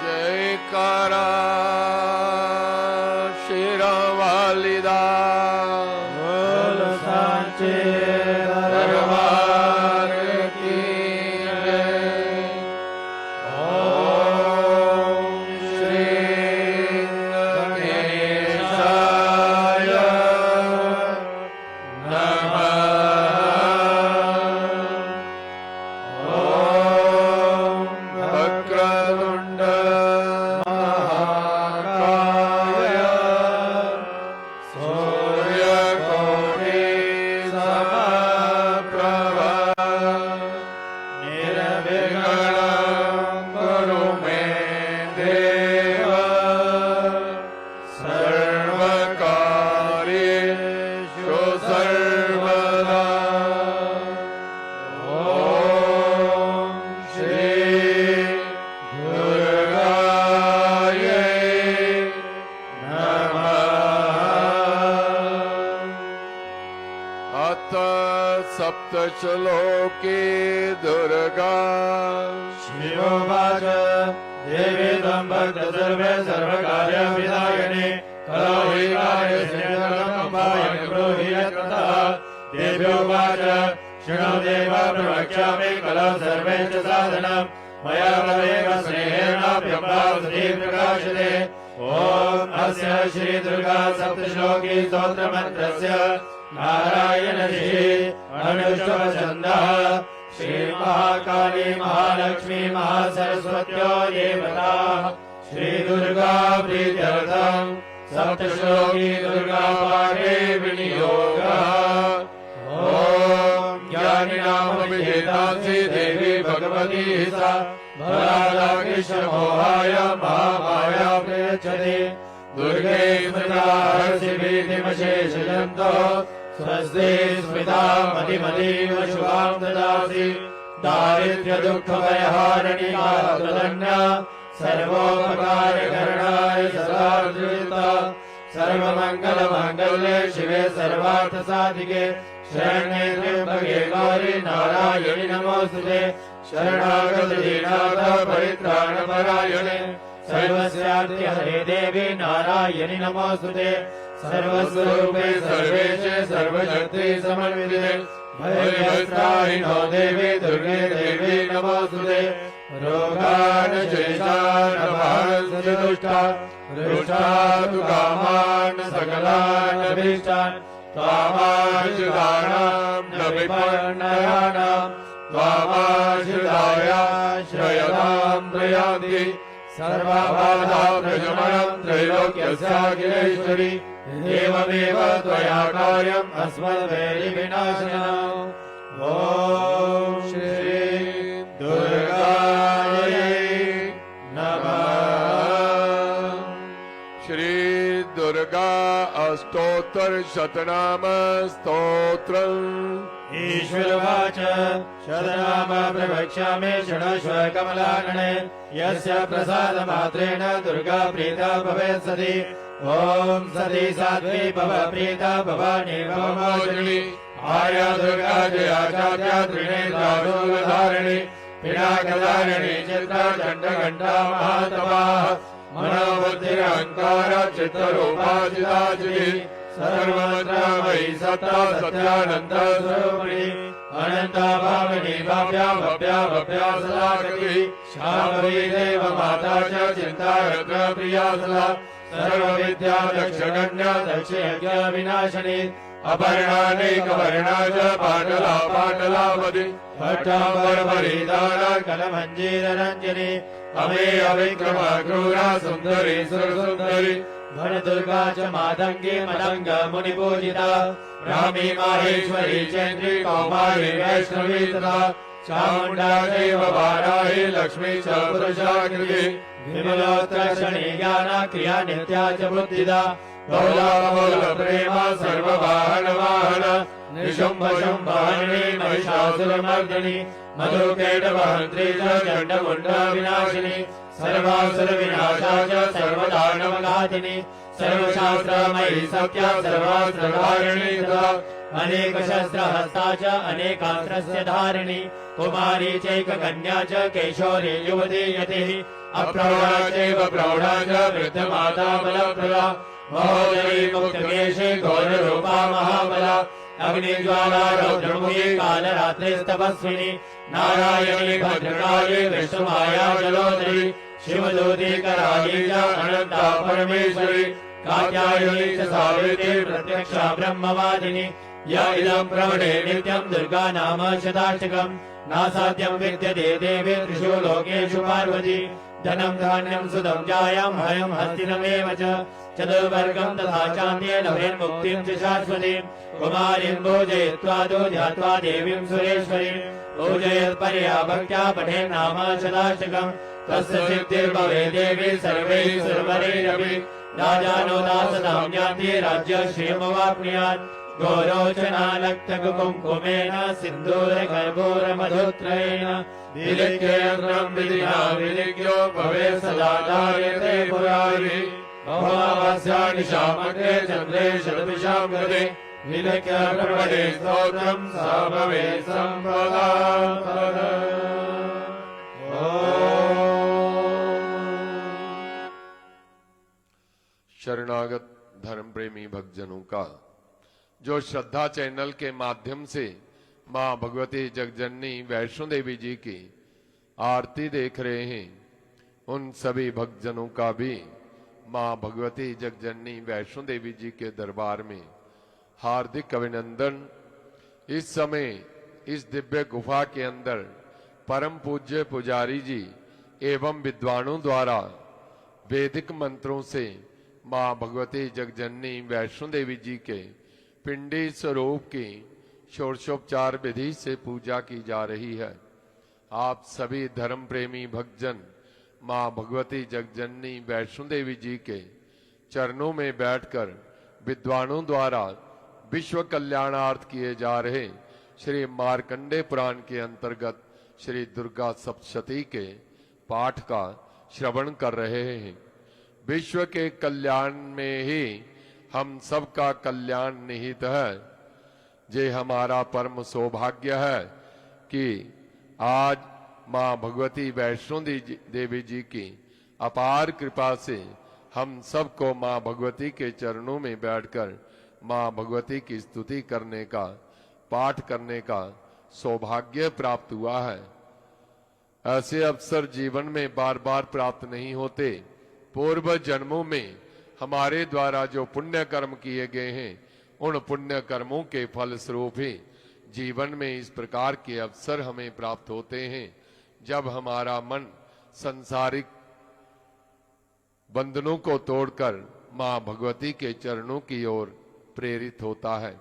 जयकारा शेरावालिदा बोल सांचे दरबार की जय। ओम श्री गणेशाय नमः। ओम वक्रतुंड महाकाय सूर्यकोटि समप्रभा निर्विघ्नं कुरु मे देव सर्वकार्येषु सर्वदा। ओम श्री दुर्गायै नमः। अथ सप्तश्लोकी दुर्गा शिवोवाच देवी त्वं भक्तसर्वे सर्वकार्यविधायिने कलो हि कार्यसिद्धिर्गम्भाय ब्रूहि यत्ततः। देव्योवाच शृणु देव प्रवक्ष्यामि कलो सर्वे च साधनं मया तदेव स्नेहेनाप्यपावती प्रकाशते। ॐ अस्य श्री दुर्गा सप्तश्लोकी स्तोत्रमन्त्रस्य नारायणऋषि अनुष्टुप्छन्दः श्री महाकाली महालक्ष्मी महासरस्वत्यो देवताः श्री दुर्गा प्रीत्यर्थं सप्तश्लोकी दुर्गा पाठे विनियोगः। ॐ ज्ञानिनामभिहितांसि देवी भगवती सा भरादाकृष्णमोहाय महामाया प्रयच्छति। दुर्गे स्मृता हर्षिभीतिमशेषजन्तो स्वस्ति स्मिता मतिमतीव शुभां ददासि। दारिद्र्यदुःखभयहारिणी मातृधन्या सर्वोपकारकरणाय सदा धृता। सर्वमङ्गलमाङ्गल्ये शिवे सर्वार्थसाधिके शरण्ये त्र्यम्बके गौरि नारायणि नमोस्तुते। शरणागतदीनाथ परित्राणपरायणे सर्वस्यार्थे हरे देवी नारायणि नमोस्तुते। सर्वस्वरूपे सर्वेशे सर्वशक्ति समन्विते भयत्राहिनो देवी दुर्गे देवी नमोस्तुते। रोगान् शेषान् भासदुष्टान् रुष्टान् कामान् सकलान् अभीष्टान् त्वामाश्रितानां न विपन्नयानां त्वामाश्रितायाश्रयतां प्रयान्ति। सर्वबाधा प्रशमनं त्रैलोक्यस्याखिलेश्वरि एवमेव त्वया कार्यम् अस्मद्वैरिविनाशनम्। ॐ श्री दुर्गायै नमः। श्री दुर्गा अष्टोत्तर शतनाम स्तोत्रम्। ईश्वरवाच शतनाम प्रवक्ष्यामि शृणुष्व कमलानने यस्य प्रसादमात्रेण दुर्गा प्रीता भवेत् सति। ॐ सती साध्वी भव प्रीता भवानी भवमोचनी आर्या दुर्गा जया चाद्या त्रिनेत्राशूलधारिणी पिनाकधारिणी चित्रा चण्डघण्टा महातपाः मनोबुद्धिरहङ्कार चित्तरूपाचिताचिति सर्वमन्त्रमयी सत्ता सत्यानन्दा स्वरूपिणी अनन्ता भामिनी भव्या भव्या भव्या सदा गतिः शाम्भवी देव माता च चिन्तारत्न प्रिया सदा सर्वविद्या दक्षगण्या दक्षयज्ञ विनाशिनी अपर्णानेकवर्णा च पाटला पाटलावती भट्टाम्बरभरिदाना कलमञ्जीररञ्जनी अमे अविक्रमा क्रूरा सुन्दरी सुरसुन्दरी भरदुर्गा च मातङ्गी मदङ्ग मुनिपूजिता रामी माहेश्वरी चैन्द्री कौमारी वैष्णवी तथा चामुण्डा चैव वाराही लक्ष्मी च पुरुषाकृति विमलोत्कर्षणी ज्ञाना क्रिया नित्या च बुद्धिदा बहुला बहुल प्रेमा सर्ववाहन वाहन निशुम्भ शुम्भहरिणी महिषासुरमर्दिनी मधुकैटवहन्त्री च चण्डमुण्ड विनाशिनी सर्वासुर विनाशा च सर्वदानवघातिनी सर्वशास्त्रमयी सत्या सर्वास्त्रधारिणी तथा अनेक शस्त्रहस्ता च अनेकास्त्रस्य धारिणी कुमारी चैककन्या च कैशोरी युवती यतिः अप्रौढा चैव प्रौढा च वृद्धमाता बलप्रदा महोदरी मुक्तकेशे घोररूपा महाबला अग्निज्वाला रौद्रमुखी कालरात्रिस्तपस्विनी नारायणी भद्रकाली विष्णुमाया जलोदरी शिवदूती कराली च अनंता परमेश्वरी कात्यायनी च सावित्री प्रत्यक्षा ब्रह्मवादिनी या इदं प्रवणे नित्यं दुर्गा नाम शताष्टकम् नासाध्यं विद्यते देवी त्रिषु लोकेषु पार्वती धनं धान्यं सुदं जायं हयं हस्तिनमेव च चतुर्वर्गं तथा चान्येन मुक्तिं च शाश्वतीं कुमारीं पूजयित्वा ध्यात्वा देवीं सुरेश्वरीं पूजयत्परया भक्त्या पठेन्नाम शताष्टकम् तस्य सिद्धिर्भवे देवी सर्वैः सुरवरैरपि राजानो दासतां यान्ति राज्यश्रियमवाप्नुयात् गौरोचनालक्तकुङ्कुमेन सिन्दूरकर्पूरमधुत्रयेण विलिख्येन्द्रं विधिना विलिख्यो भवे सदा धार्यते पुरारि अमावास्यानिशामध्ये चन्द्रे शतभिषां गते विलिख्य प्रवदे स्तोत्रं स भवे सम्पदा शरणागत धर्म प्रेमी भक्तजनों का जो श्रद्धा चैनल के माध्यम से मां भगवती जगजननी वैष्णो देवी जी की आरती देख रहे हैं, उन सभी भक्तजनों का भी मां भगवती जगजननी वैष्णो देवी जी के दरबार में हार्दिक अभिनंदन। इस समय इस दिव्य गुफा के अंदर परम पूज्य पुजारी जी एवं विद्वानों द्वारा वैदिक मंत्रों से मां भगवती जगजननी वैष्णो देवी जी के पिंडी स्वरूप की षोडशोपचार विधि से पूजा की जा रही है। आप सभी धर्म प्रेमी भक्तजन मां भगवती जगजननी वैष्णो देवी जी के चरणों में बैठकर विद्वानों द्वारा विश्व कल्याणार्थ किए जा रहे श्री मार्कंडे पुराण के अंतर्गत श्री दुर्गा सप्तशती के पाठ का श्रवण कर रहे हैं। विश्व के कल्याण में ही हम सबका कल्याण निहित है। जे हमारा परम सौभाग्य है कि आज मां भगवती वैष्णो देवी जी की अपार कृपा से हम सबको मां भगवती के चरणों में बैठकर मां भगवती की स्तुति करने का, पाठ करने का सौभाग्य प्राप्त हुआ है। ऐसे अवसर जीवन में बार बार प्राप्त नहीं होते। पूर्व जन्मों में हमारे द्वारा जो पुण्य कर्म किए गए हैं, उन पुण्य कर्मों के फल स्वरूप ही जीवन में इस प्रकार के अवसर हमें प्राप्त होते हैं, जब हमारा मन संसारिक बंधनों को तोड़कर मां भगवती के चरणों की ओर प्रेरित होता है।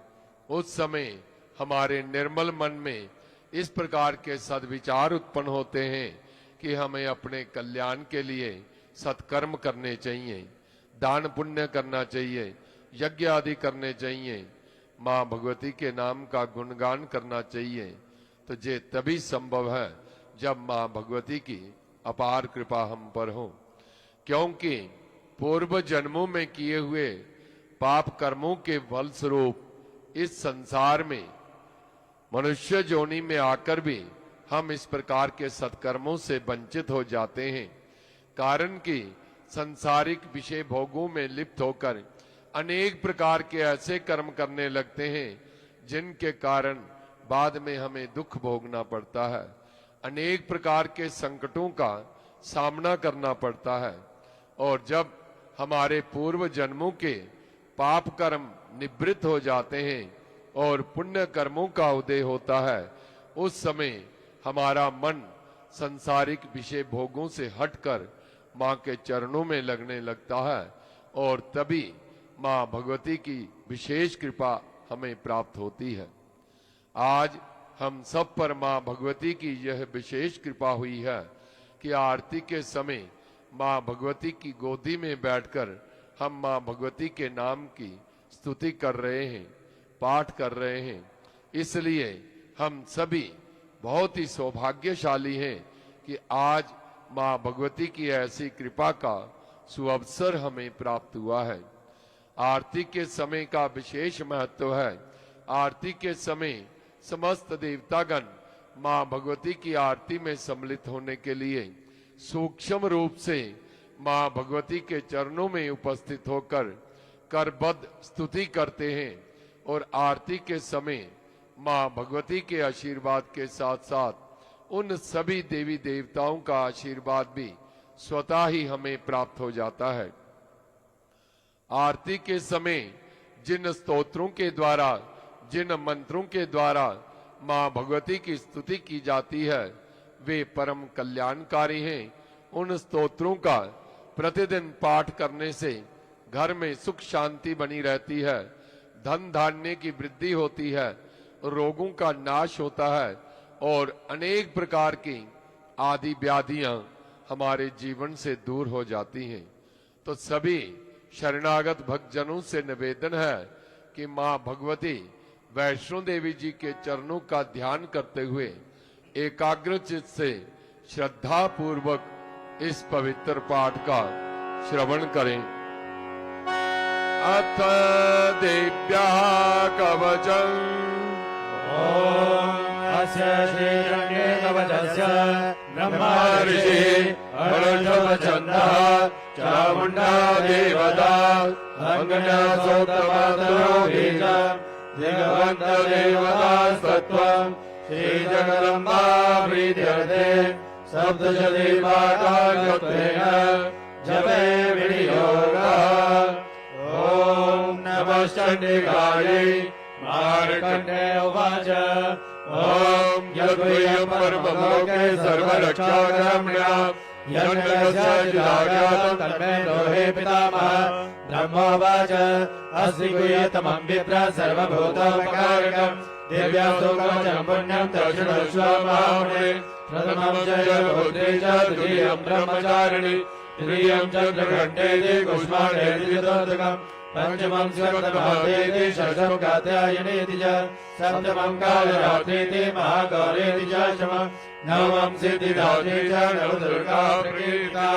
उस समय हमारे निर्मल मन में इस प्रकार के सद्विचार उत्पन्न होते हैं कि हमें अपने कल्याण के लिए सत्कर्म करने चाहिए, दान पुण्य करना चाहिए, यज्ञ आदि करने चाहिए, मां भगवती के नाम का गुणगान करना चाहिए। तो ये तभी संभव है जब मां भगवती की अपार कृपा हम पर हो, क्योंकि पूर्व जन्मों में किए हुए पाप कर्मों के फलस्वरूप इस संसार में मनुष्य जोनि में आकर भी हम इस प्रकार के सत्कर्मों से वंचित हो जाते हैं। कारण कि संसारिक विषय भोगों में लिप्त होकर अनेक प्रकार के ऐसे कर्म करने लगते हैं जिनके कारण बाद में हमें दुख भोगना पड़ता है, अनेक प्रकार के संकटों का सामना करना पड़ता है। और जब हमारे पूर्व जन्मों के पाप कर्म निवृत्त हो जाते हैं और पुण्य कर्मों का उदय होता है, उस समय हमारा मन संसारिक विषय भोगों से हटकर मां के चरणों में लगने लगता है और तभी मां भगवती की विशेष कृपा हमें प्राप्त होती है। आज हम सब पर मां भगवती की यह विशेष कृपा हुई है कि आरती के समय मां भगवती की गोदी में बैठकर हम मां भगवती के नाम की स्तुति कर रहे हैं, पाठ कर रहे हैं। इसलिए हम सभी बहुत ही सौभाग्यशाली हैं कि आज मां भगवती की ऐसी कृपा का सुअवसर हमें प्राप्त हुआ है। आरती के समय का विशेष महत्व है। आरती के समय समस्त देवतागण मां भगवती की आरती में सम्मिलित होने के लिए सूक्ष्म रूप से मां भगवती के चरणों में उपस्थित होकर करबद्ध स्तुति करते हैं और आरती के समय मां भगवती के आशीर्वाद के साथ साथ उन सभी देवी देवताओं का आशीर्वाद भी स्वतः ही हमें प्राप्त हो जाता है। आरती के समय जिन स्तोत्रों के द्वारा, जिन मंत्रों के द्वारा मां भगवती की स्तुति की जाती है वे परम कल्याणकारी हैं। उन स्तोत्रों का प्रतिदिन पाठ करने से घर में सुख शांति बनी रहती है, धन धान्य की वृद्धि होती है, रोगों का नाश होता है और अनेक प्रकार की आदि व्याधियां हमारे जीवन से दूर हो जाती हैं। तो सभी शरणागत भक्तजनों से निवेदन है कि मां भगवती वैष्णो देवी जी के चरणों का ध्यान करते हुए एकाग्रचित से श्रद्धा पूर्वक इस पवित्र पाठ का श्रवण करें। अथ देव्याः कवचम् अस्य श्रीरङ्गे कवचस्य ब्रह्मा ऋषिः अर्षवचन्दः चामुण्डा देवता अङ्गन्यासोक्तमातरो बीजम् दिग्वन्तदेवता सत्त्वम् श्रीजगदम्बा प्रीत्यर्थे सप्तशतीपाठागत्वेन जपे विनियोगः। ॐ नमः चण्डिकायै मार्कण्डे उवाच ॐ यद्वयं परमलोके सर्वरक्षाकर्मण्या यज्ञस्य तन्मे दोहे पितामहः। ब्रह्मोवाच अस्ति गुह्यतमं विप्र सर्वभूतोपकारकम् दिव्यास्तोकवचनं पुण्यं दर्शनश्वमहामुने। प्रथमं जयपुत्री च द्वितीयं ब्रह्मचारिणी तृतीयं चन्द्रघण्टेति कुष्माण्डेति चतुर्थकम् पंचमं सर्वतमादेति षष्ठं कात्यायनेति च सप्तमं कालरात्रीति महागौरेति च अष्टमं नवमं सिद्धिदात्री च नवदुर्गा प्रकीर्तिता।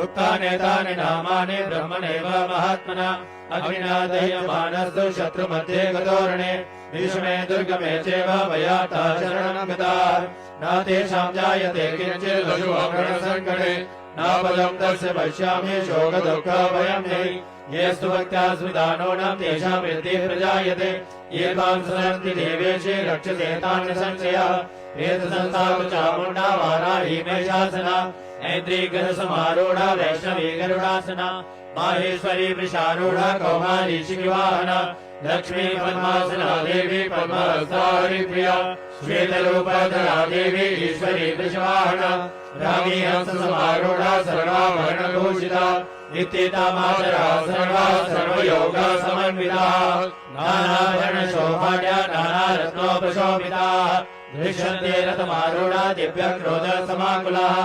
उक्तानेतानि नामानि ब्रह्मणेव महात्मना अग्निना दह्यमानस्तु शत्रुमध्ये गतोरणे भीष्मे दुर्गमे चैव भयाता शरणं गताः न तेषां जायते किञ्चित् लघुअमरणसङ्कटे न पदं तस्य पश्यामि शोकदुःखभयं हि ये स्तुभक्त्या स्मृतानो न तेषां वृद्धिः प्रजायते ये त्वां शरणन्ति देवेशे रक्षसे तान् संशयः। एतत्संस्थापि चामुण्डा वाराही मे शासना ऐन्द्री गजसमारूढा वैष्णवी गरुडासना माहेश्वरी वृषारूढा कौमारी शिखिवाहना लक्ष्मी पद्मासना देवी पद्महस्ता हरिप्रिया श्वेतरूपधरा देवी ईश्वरी वृषवाहना रामी हंससमारूढा सर्वाभरणभूषिता नित्येता मातरा सर्वा सर्वयोगा समन्विताः नानाभरणशोभाढ्या नानारत्नोपशोभिताः दृश्यन्ते रथमारूढा दिव्यक्रोधसमाकुलाः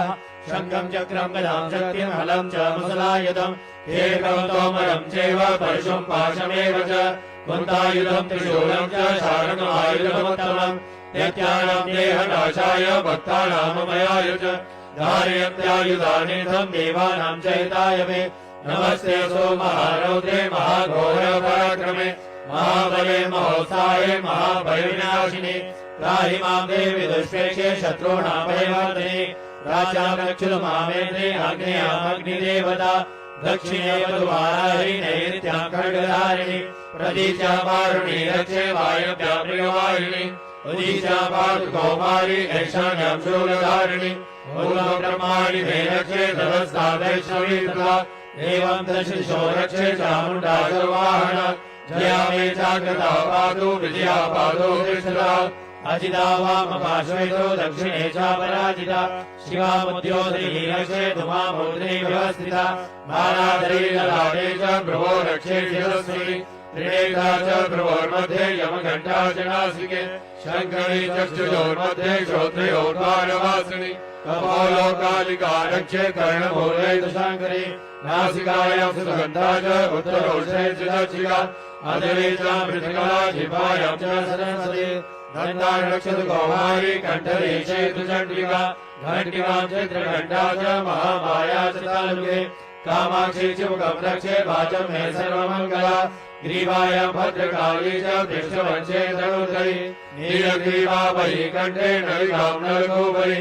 शङ्खं चक्रं गदां शक्तिं हलं च मुसलायुधम् एकं तोमरं चैव परशुं पाशमेव च कुन्तायुधं त्रिशूलं च शार्ङ्गमायुधमुत्तमम् दैत्यानां देहनाशाय भक्तानाममयाय च धारयन्त्यायुधानीथं देवानां च हिताय मे। नमस्ते सोमहारौद्रे महाघोरपराक्रमे महाबले महोत्साहे महाभयविनाशिने त्राहि मां देवि दुष्प्रेक्षे शत्रूणां भयवर्धिने राजां रक्षतु मामेन्द्रे अग्नेयामग्निदेवता दक्षिणे वधुवाराहि नैऋत्यां खड्गधारिणि प्रतीच्या वारुणि रक्षे वायव्यां मृगवाहिनि उदीच्या पातु कौमारी ऐशान्यां शूलधारिणि ऊर्ध्वं ब्रह्माणि मे रक्षे तदस्था वैष्णवी तथा एवं दशदिशो रक्षे चामुण्डा सर्ववाहना जया मे जाग्रता पातु विजया पातु तिष्ठता अजिता वामपार्श्वेतो दक्षिणे च पराजिता शिवा मुद्योधरी रक्षेतु मामूर्ध्नि व्यवस्थिता बालाधरी ललाटे च भ्रुवो रक्षे शिरस्वी त्रिनेत्रा च भ्रुवोर्मध्ये यमघण्टा च नासिके शङ्खणी चक्षुषोर्मध्ये श्रोत्रयोर्द्वारवासिनि कपोलो कालिका रक्षे कर्णमूले दशाङ्करी नासिकायां सुगन्धा च उत्तरोष्ठे च दक्षिणा अधरे च मृत्तिका जिह्वायां च सरस्वती दन्तां रक्षतु कौमारी कण्ठरे चेतु चण्डिका घण्टिकां चित्रघण्टा च महामाया च तालुके कामाक्षी च मुखं रक्षे वाचं मे सर्वमङ्गला ग्रीवायां भद्रकाली च पृष्ठवंशे धनुर्धरी नीलग्रीवा बहि कण्ठे नलिकां नरकोपरि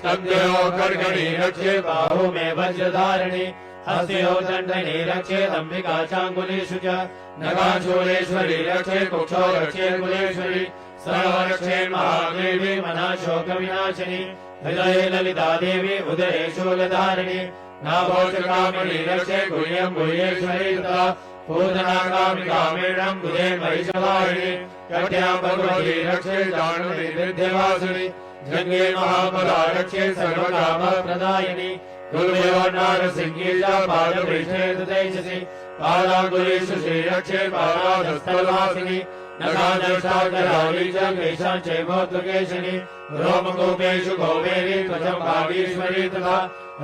स्कन्धयो कर्कणी रक्षे बाहु मे वज्रधारिणि हस्तयो दण्डने रक्षेदम्बिका चाङ्गुलेषु च नगाचूलेश्वरी रक्षे कुक्षौ रक्षे कुलेश्वरी सर्वरक्षे महादेवी मनाशोकविनाशिनी हृदये ललिता देवी उदरे शूलधारिणी नाभोजकामिनी रक्षे गुह्यं गुह्येश्वरी तथा पूजनाकामिकामेणं बुधे महिषवाहिनी कट्यां भगवती रक्षे जाह्नवी विद्यावासिनी जङ्गे महाबला रक्षे सर्वकामप्रदायिनी गुरुयोर्नारसिंही च पादपृष्ठे तदैषसि पादाङ्गुलीषु श्रीरक्षे पादाधस्थलवासिनी नगादशाकराली च केशां चैवोद्गकेशिनी रोमकूपेषु कौमेरी त्वचं भागीश्वरी तथा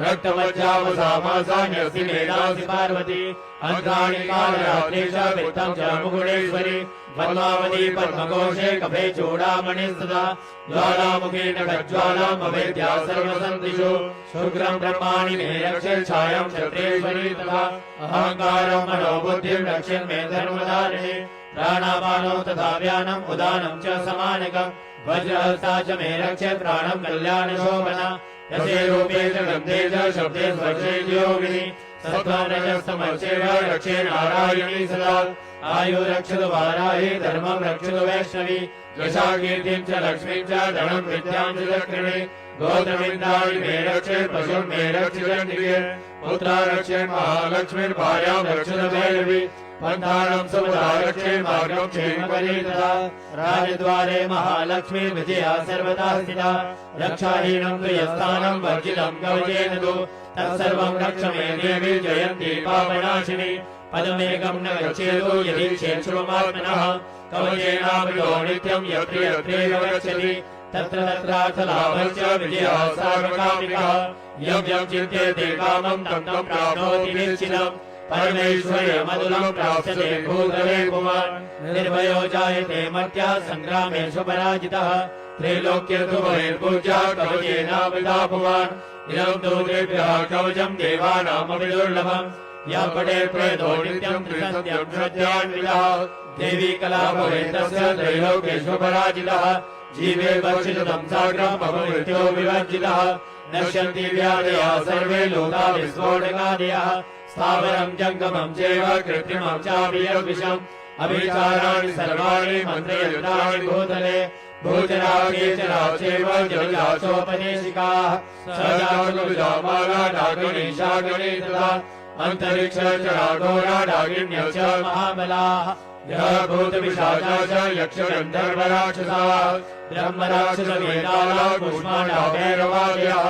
रक्तमज्जावसामासा न्यसि मेधासि पार्वती अग्राणि कालरात्रि च वित्तं च मुकुटेश्वरी पद्मावती पद्मकोशे कफे चूडामणिस्तदा ज्वालामुखी नखज्वालाम् अवेद्या सर्वसन्धिषु शुक्रं ब्रह्माणि मे रक्षे छायां क्षत्रेश्वरी तथा अहङ्कारं मनोबुद्धिं रक्षन् मे धर्मधारिणे प्राणापानौ तथा व्यानम् उदानं च समानकम् वज्रहस्ता च मे रक्षे प्राणं कल्याणशोभना यसे रूपे च गन्धे च शब्दे स्पर्शे च योगिनी सत्त्वं रजस्तमश्चैव रक्षे नारायणी सदा आयु रक्षतु वाराही धर्मं रक्षतु वैष्णवी यशा कीर्तिं च लक्ष्मीं च धनं विद्यां च चक्रिणे गोत्रविन्दायि मे रक्षे पशुं मे रक्षितन्निके पुत्रा रक्षे महालक्ष्मीर्भार्यां रक्षतु भैरवी पन्थानं सुपदा रक्षे मार्गं क्षेमकरी तथा राजद्वारे महालक्ष्मी विजया सर्वदा स्थिता रक्षाहीनं तु यत्स्थानं वर्जितं कवचेन तु तत्सर्वं रक्ष मे देवी जयन्ती पापनाशिनी पदमेकं न गच्छेतु यदि क्षेत्रुमात्मनः कवचेनामृतो नित्यं यत्र यत्रैव गच्छति तत्र तत्रार्थलाभश्च विजयः सार्वकामिकः यं यं चिन्तयते कामं तं तं प्राप्नोति निश्चितम् परमेश्वर्यमतुलं प्राप्स्यते भूतले पुमान् निर्भयो जायते मर्त्याः सङ्ग्रामेषु पराजितः त्रैलोक्यतु बहिर्भुजा कवचेनावृता पुमान् इदं तु तेभ्यः कवचं देवानामपि दुर्लभम् यः पठेत् प्रेतो नित्यं त्रिसत्यं श्रद्धान्वितः देवी कला भवेत् तस्य त्रैलोक्येषु पराजितः जीवे भक्षितं साग्रम् अपमृत्यो विवर्जितः नश्यन्ति व्याधयः सर्वे लोका विस्फोटकादयः स्थावरं जङ्गमं चैव कृत्रिमं चापि यद्विषम् अभिचाराणि सर्वाणि मन्त्रयन्त्राणि भूतले भूचरा केचरा चैव जलजाचोपदेशिकाः सजातुलजामाला डाकिनीशा गणे तथा अन्तरिक्षचराघोरा डाकिन्यः च महाबलाः यः भूतपिशाचा च यक्षगन्धर्वराक्षसाः ब्रह्मराक्षसवेताला कूष्माण्डभैरवादयः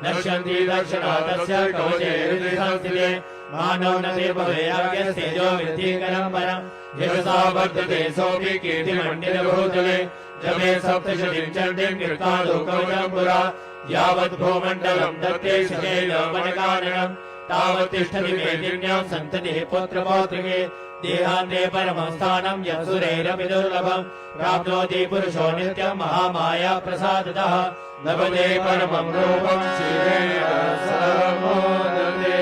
नश्यन्ति दक्षिणा तस्य कवचे हृदि संस्थिते मानव न ते भवेयाज्ञस्तेजो वृद्धिकरं परम् यशसा वर्धते सोऽपि कीर्तिमण्डितभूतले जमे सप्तशतीं चण्डीं कृत्वादौ कवचं पुरा यावत् भूमण्डलं दत्ते शतेन वनकाननम् तावत् तिष्ठति मेदिन्यां सन्ततिः पुत्रपौत्रिके देहान्ते परमं स्थानं यत्सुरैरपि दुर्लभम् प्राप्नोति पुरुषो नित्यं महामाया प्रसादतः लभते परमं रूपं शिवेन समोदते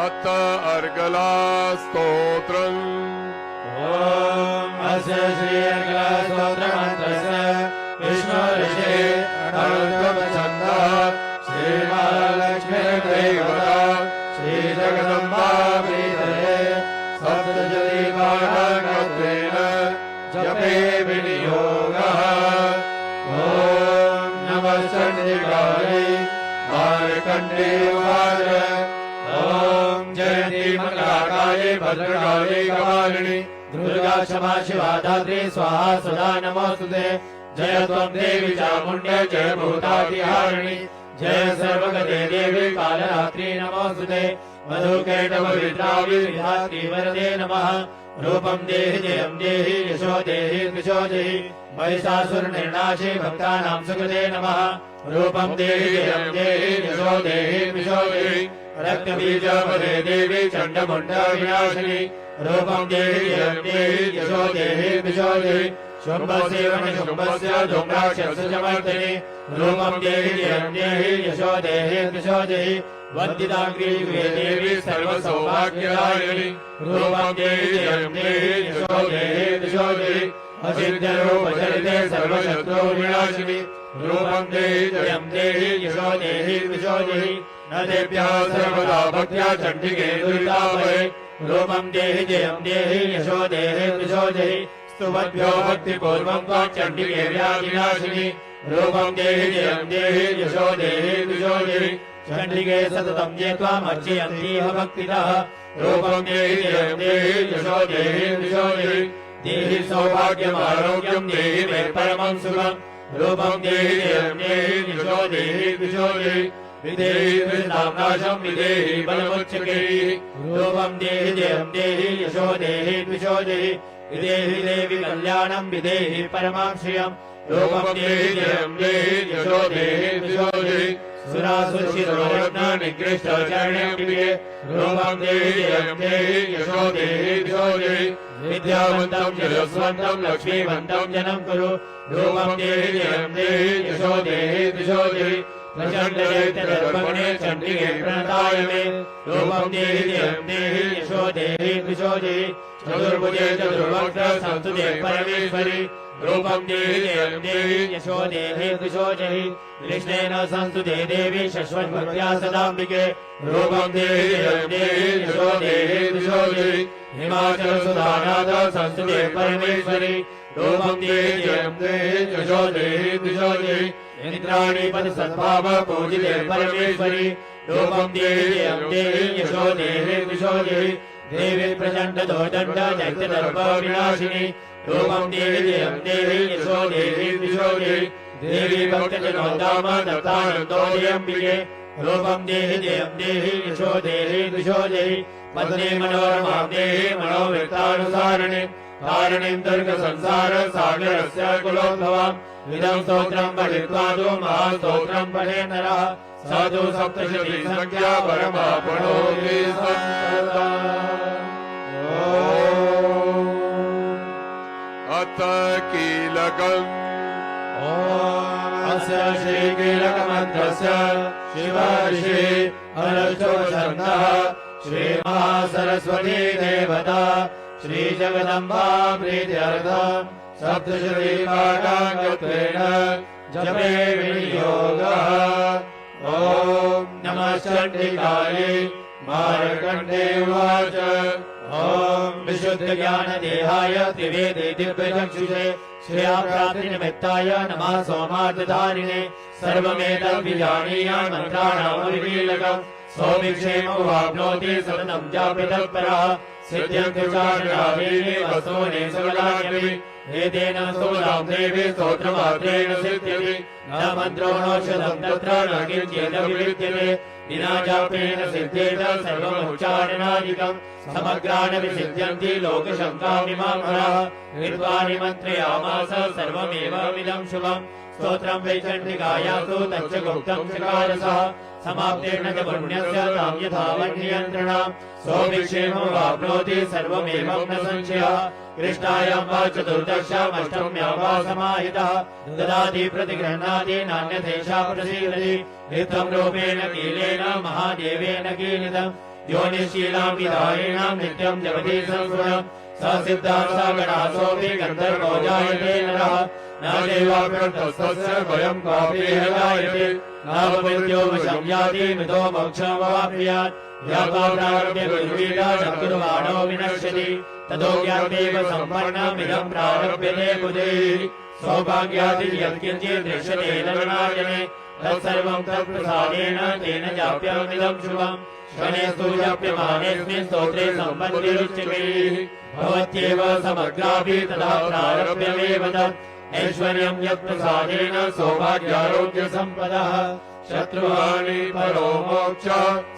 अत अर्गला स्तोत्रम् अस्य श्री अर्गला स्तोत्रमन्त्रस्य विष्णुऋषे अणुत्वमछन्दः श्रीमहालक्ष्मीर्देवता श्रीजगदम्बा प्रीतये सप्तशतीपाठकत्वेन जपे विनियोगः ॐ नमः चण्डिकायै मार्कण्डे उवाच ॐ जयन्ती मङ्गलाकायै भद्रकायै कपालिनी दुर्गा क्षमा शिवा धात्री स्वाहा सदा नमोऽस्तुते जय त्वं देवी चामुण्डे जय भूतातिहारिणि जय सर्वगते देवी कालरात्रि नमोऽस्तुते मधुकैटभविद्रावि विधात्री वरदे नमः रूपं देहि जयं देहि यशो देहि द्विषो देहि महिषासुरनिर्नाशे भक्तानां सुकृते नमः रूपं देहि जयं देहि यशो देहि द्विषो देहि रक्तबीजपदे देवी चण्डमुण्डविनाशिनि रूपं देहि जयं देहि यशो देहि द्विषो देहि शुम्भस्य वनशुम्भस्य धूम्राक्षस्य च मर्दिनि रूपं देहि जयं देहि यशो देहि द्विषो देहि वन्दिताग्रीवे देवी सर्वसौभाग्यदायिनि रूपं देहि जयं देहि यशो देहि द्विषो देहि असिद्ध्यरूपचरिते सर्वशत्रु विनाशिनि रूपं देहि जयं देहि यशो देहि विशो देहि न देभ्यः सर्वदा भक्त्या चण्डिके दुरितापहे रूपं देहि जयं देहि यशो देहि विशो देहि स्तुवद्भ्यो भक्तिपूर्वं त्वां चण्डिके व्याधिनाशिनि रूपं देहि जयं देहि यशो देहि विशो देहि चण्डिके सततं ये त्वामर्चयन्तीह भक्तितः रूपं देहि जयं देहि यशो देहि विशो देहि देहि सौभाग्यमारोग्यं देहि मे परमं सुखम् रूपं देहि जयं देहि यशो देहि विशो देहि विदेहि विनाशं विदेहि बलमुच्चकैः रूपं देहि जयं देहि यशो देहि विशो देहि विदेहि देवि कल्याणं विदेहि परमां श्रियम् रूपं देहि जयं देहि यशो देहि विशो देहि सुरासुरशिरोरत्न निकृष्ट चरणे रूपं देहि जयं देहि यशो देहि विशो देहि विद्यावन्तं यशस्वन्तं लक्ष्मीवन्तं जनं कुरु रूपं देहि जयं देहि यशो देहि विशो देहि प्रचण्ड चैत्यदर्पणे चण्डिके प्रणताय मे रूपं देहि जयं देहि यशो देहि विशो देहि चतुर्भुजे चतुर्वक्त्र संस्तुते परमेश्वरि रूपं देहि जयं देहि यशो देहि विशो देहि कृष्णेन संस्तुते देवी शश्वद्भक्त्या सदाम्बिके रूपं देहि जयं देहि यशो देहि विशो देहि हिमाचल सुधानाथ संस्तुते परमेश्वरि रूपं देहि जयं देहि यशो देहि विशो देहि इंद्राणी पद सद्भाव पूजिते परमेश्वरि रूपं देहि जयं देहि यशो देहि विशो देहि देवी प्रचण्ड दोदण्ड दैत्यदर्प विनाशिनि रूपं देहि जयं देहि यशो देहि विशो देहि देवी भक्तजनोद्धाम दत्तानन्दोदयम्बिके रूपं देहि जयं देहि यशो देहि विशो देहि पद्मे मनोरमां देहि मनोवृत्तानुसारिणि कारणीं दुर्गसंसार सागरस्य कुलोद्भवाम् इदं स्तोत्रं पठित्वा तु महास्तोत्रं पठे नरः स तु सप्तशती संख्या परमाप्नोति सन्तता अथ कीलकम् अस्य श्रीकीलकमन्त्रस्य शिवऋषि हरश्चोषन्तः श्रीमहासरस्वती देवता श्रीजगदम्बा प्रीत्यर्थम् सप्तशतीपाठाङ्गत्वेन जपे विनियोगः ॐ नमः चण्डिकायै मार्कण्डे उवाच ॐ विशुद्धज्ञानदेहाय त्रिवेदे दिव्यचक्षुषे श्रेयाप्राप्तिनिमित्ताय नमः सोमार्थधारिणे सर्वमेतद्विजानीय मन्त्राणामविकीलकम् सौभिक्षेमवाप्नोति सततं जापितत्परः सिद्ध्यन्तु चारणादीनि वस्तूनि सकलान्यपि एतेन स्तोत्रां देवी स्तोत्रमात्रेण सिद्ध्यति न मन्त्रो नौषधं तत्र न किञ्चिदपि विद्यते विना जापेन सिद्ध्येत सर्वमुच्चारणादिकम् समग्रानपि सिद्ध्यन्ति लोकशङ्कामिमामराः कृत्वा निमन्त्रयामास सर्वमेवमिदं शुभम् स्तोत्रं वै चण्डिकायास्तु तच्च गुप्तं चकारसः समाप्तेन च पुण्यस्य तां यथावन्नियन्त्रणाम् सौभिक्षेमवाप्नोति सर्वमेवं न संशयः कृष्णायां वा चतुर्दश्यामष्टम्यां वा समाहितः ददाति प्रतिगृह्णाति नान्यथेषा प्रसीदति इत्थं रूपेण कीलेन महादेवेन कीलितम् योनिशीलां विधायिणां नित्यं जपति संस्मरणम् स सिद्धाः स गणासोऽपि गन्धर्वो जायते नरः न देवाप्यर्थस्तस्य भयं कापि जायते नापमृत्यो वशं याति मितो मोक्षमवाप्नुयात् यापाप्रारभ्य गुरुवीरा चतुर्वाणो विनश्यति ततो ज्ञातेव सम्पन्नमिदं प्रारभ्यते बुधैः सौभाग्यादि यत्किञ्चित् दृश्यते नरनायने तत्सर्वं तत्प्रसादेन तेन जाप्यमिदं शुभम् शनेस्तु जाप्यमानेऽस्मिन् स्तोत्रे सम्पत्तिरुच्यते भवत्येव समग्रापि तदा प्रारभ्यमेव तत् ऐश्वर्यं यत्प्रसादेन सौभाग्यारोग्यसम्पदः शत्रुहानि परो मोक्ष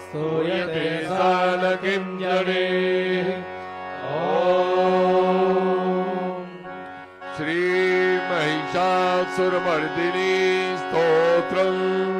स्तूयते सा न किं जनेः श्री महिषासुरमर्दिनी स्तोत्रम्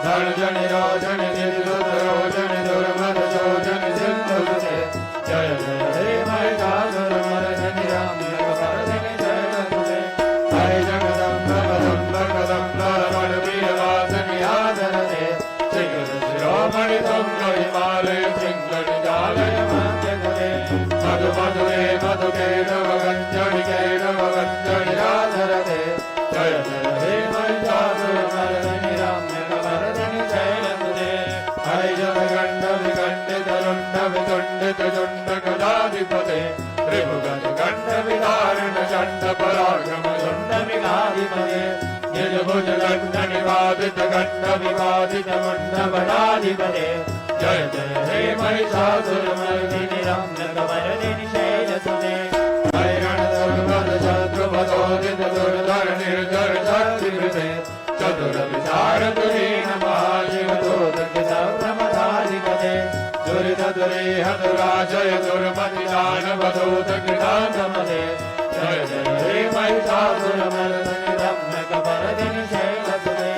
धन जनि रोचन निर्दुत रोचन दुर्मद शोचन सिंधु सुते जय जय हे महिषासुर मर्दिनि रम्यकपर्दिनि शैलसुते हरे जगदम्ब कदम्ब कदम्ब रमण वीरवासिनि आदरते शिखर शिरोमणि तुंग हिमालय शृंगणि जालय मध्यगते मधु मधुरे मधु केशव गंजणि आदरते जय जय हे महिषासुर मर्दिनि रम्यकपर्दिनि शैलसुते हरे जगदण्ड विखण्डित रुण्ड वितुण्डित झुण्ड गदाधिपते त्रिभुवन गण्ड विदारण चण्ड पराक्रम झुण्ड विघाधिपते निर्भुज दण्ड निवादित गण्ड विवादित मुण्ड बडाधिपते जय जय हे महिषासुर मर्दिनि रम्यकपर्दिनि शैलसुते हरे रणदुर्गद शत्रुपतोदित दुर्धर निर्धर शक्तिवृते चतुर विचारद हीन महाशिव दूतकृतप्रमदाधिपते दुरित दुरेह दुराशय दुर्मति दानव दूत कृतान्तमते जय जय हे महिषासुर मर्दिनि रम्यकपर्दिनि शैलसुते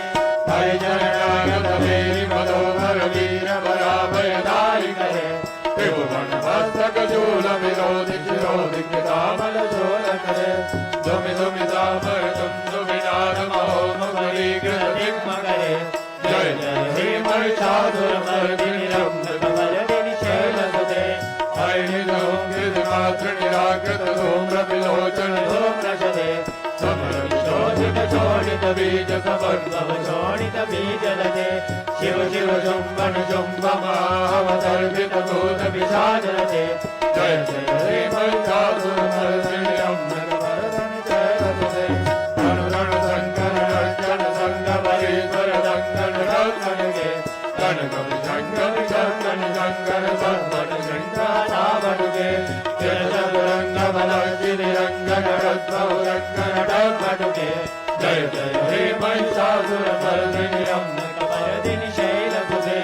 हरे शरणागत मेरि मदोहर वीर बराभयदायि करे त्रिभुवन मस्तक शूल विरोधि शिरोधि कृतामल शूल करे दुमि दुमि दामर तुंदु विनाद महोम बलीकृत दिग्म करे जय जय हे महिषासुर मर्दिनि रम्यकपर्दिनि शैलसुते हरि निज मात्र निराकृत धूम्र विलोचन धूम्रशते समर विशोषित शोणित बीज समर्भव शोणित बीज लते शिव शिव शुंभन शुंभ महावतर्पित भूत विषाजलते जय जय हे महिषासुर मर्दिनि रम्यकपर्दिनि शैलसुते रण शंकर नर्तन संग परीश्वर दंगन रंगनगे गणगम शंकर शंकर शंकर संवन शृंगारावनुगे तिरसुरंग बलचिनि रंगन रत्नौ रंगन डंगनुगे जय जय हे महिषासुर मर्दिनि रम्यकपर्दिनि शैलसुते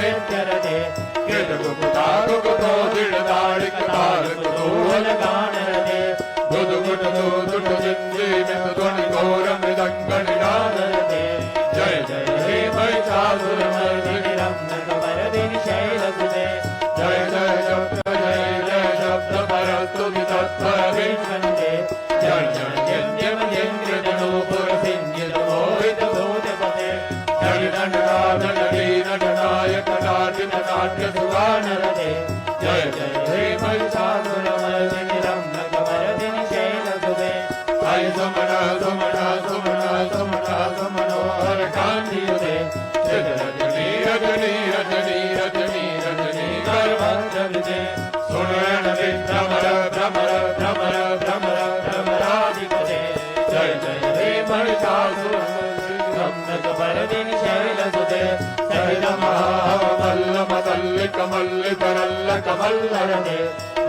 नित्यरते कृतकुकुता कुकुतो दृढदाडिक तारक दोहल गानरते दुदुकुट दुदुट जिंजीवित ध्वनि घोर मृदंग निनादरते जय जय हे महिषासुर मर्दिनि रम्यकपर्दिनि शैलसुते जय जय शब्द परस्तुति तत्पर विश्वन्ते जय जय यज्ञम यज्ञ जनोपुर सिंहित मोहित भूतपते जय दंडनाथ नटनायक नाट्य नाट्य सुगानरते जय जय हे महिषासुर मर्दिनि रम्यकपर्दिनि शैलसुते हरि सुमन सुमन सुमन सुमन सुमनोहर कान्तियुते रजनी रजनी रजनी रजनी रजनी गर्भंजविते सुनयन विभ्रमर भ्रमर भ्रमर भ्रमर भ्रमराधिपते जय जय हे महिषासुर रम्यकपर्दिनि शैलसुते सहित महामल्लम तल्लिक मल्लिक रल्लक मल्लरते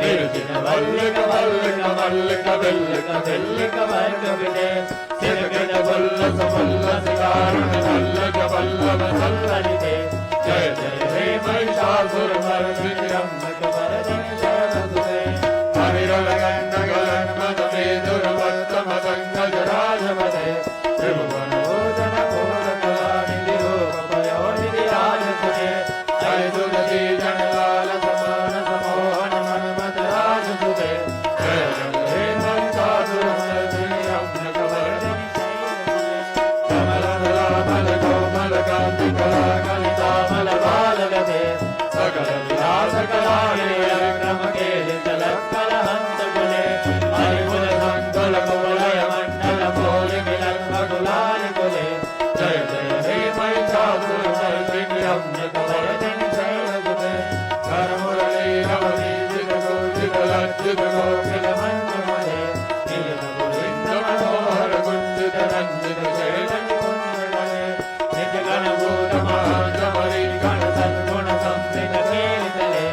निर्जिन मल्लिक मल्लिक मल्लिक बिल्लिक बिल्लिक वर्गविते सिरगिन वल्लस वल्लस कारण वल्लक वल्लभ सल्ललिते जय जय हे महिषासुर मर्दिनि रम्यकपर्दिनि शैलसुते हरिरलगण्ड गलन्मद मे दुर्वत्त मतंग जराजपते त्रिभुवन भोजन घोर कलानिधि रूप पयोनिधि राजसुते जय दुदती जनलाल समान समोहन मन मद राजसुते जय जय हे महिषासुर मर्दिनि रम्यकपर्दिनि शैलसुते कमल कमल कोमल कांति कला कलितामल बालगते सकल विलास कलाले क्रम केलि तलक्कल हंस कुले हरिकुल संकुल कुवलय मंडल मोल मिलन मधुलाल कुले जय जय हे महिषासुर मर्दिनि रम्यकपर्दिनि शैलसुते कर मुरली नवनी जित गोजित लज्जित गोकिल मंजुमते निलित गोविंद मनोहर गुंजित रंजित शैलन कुंजमते निज गण भूत महाजमरी गण सद्गुण संस्थित खेलितले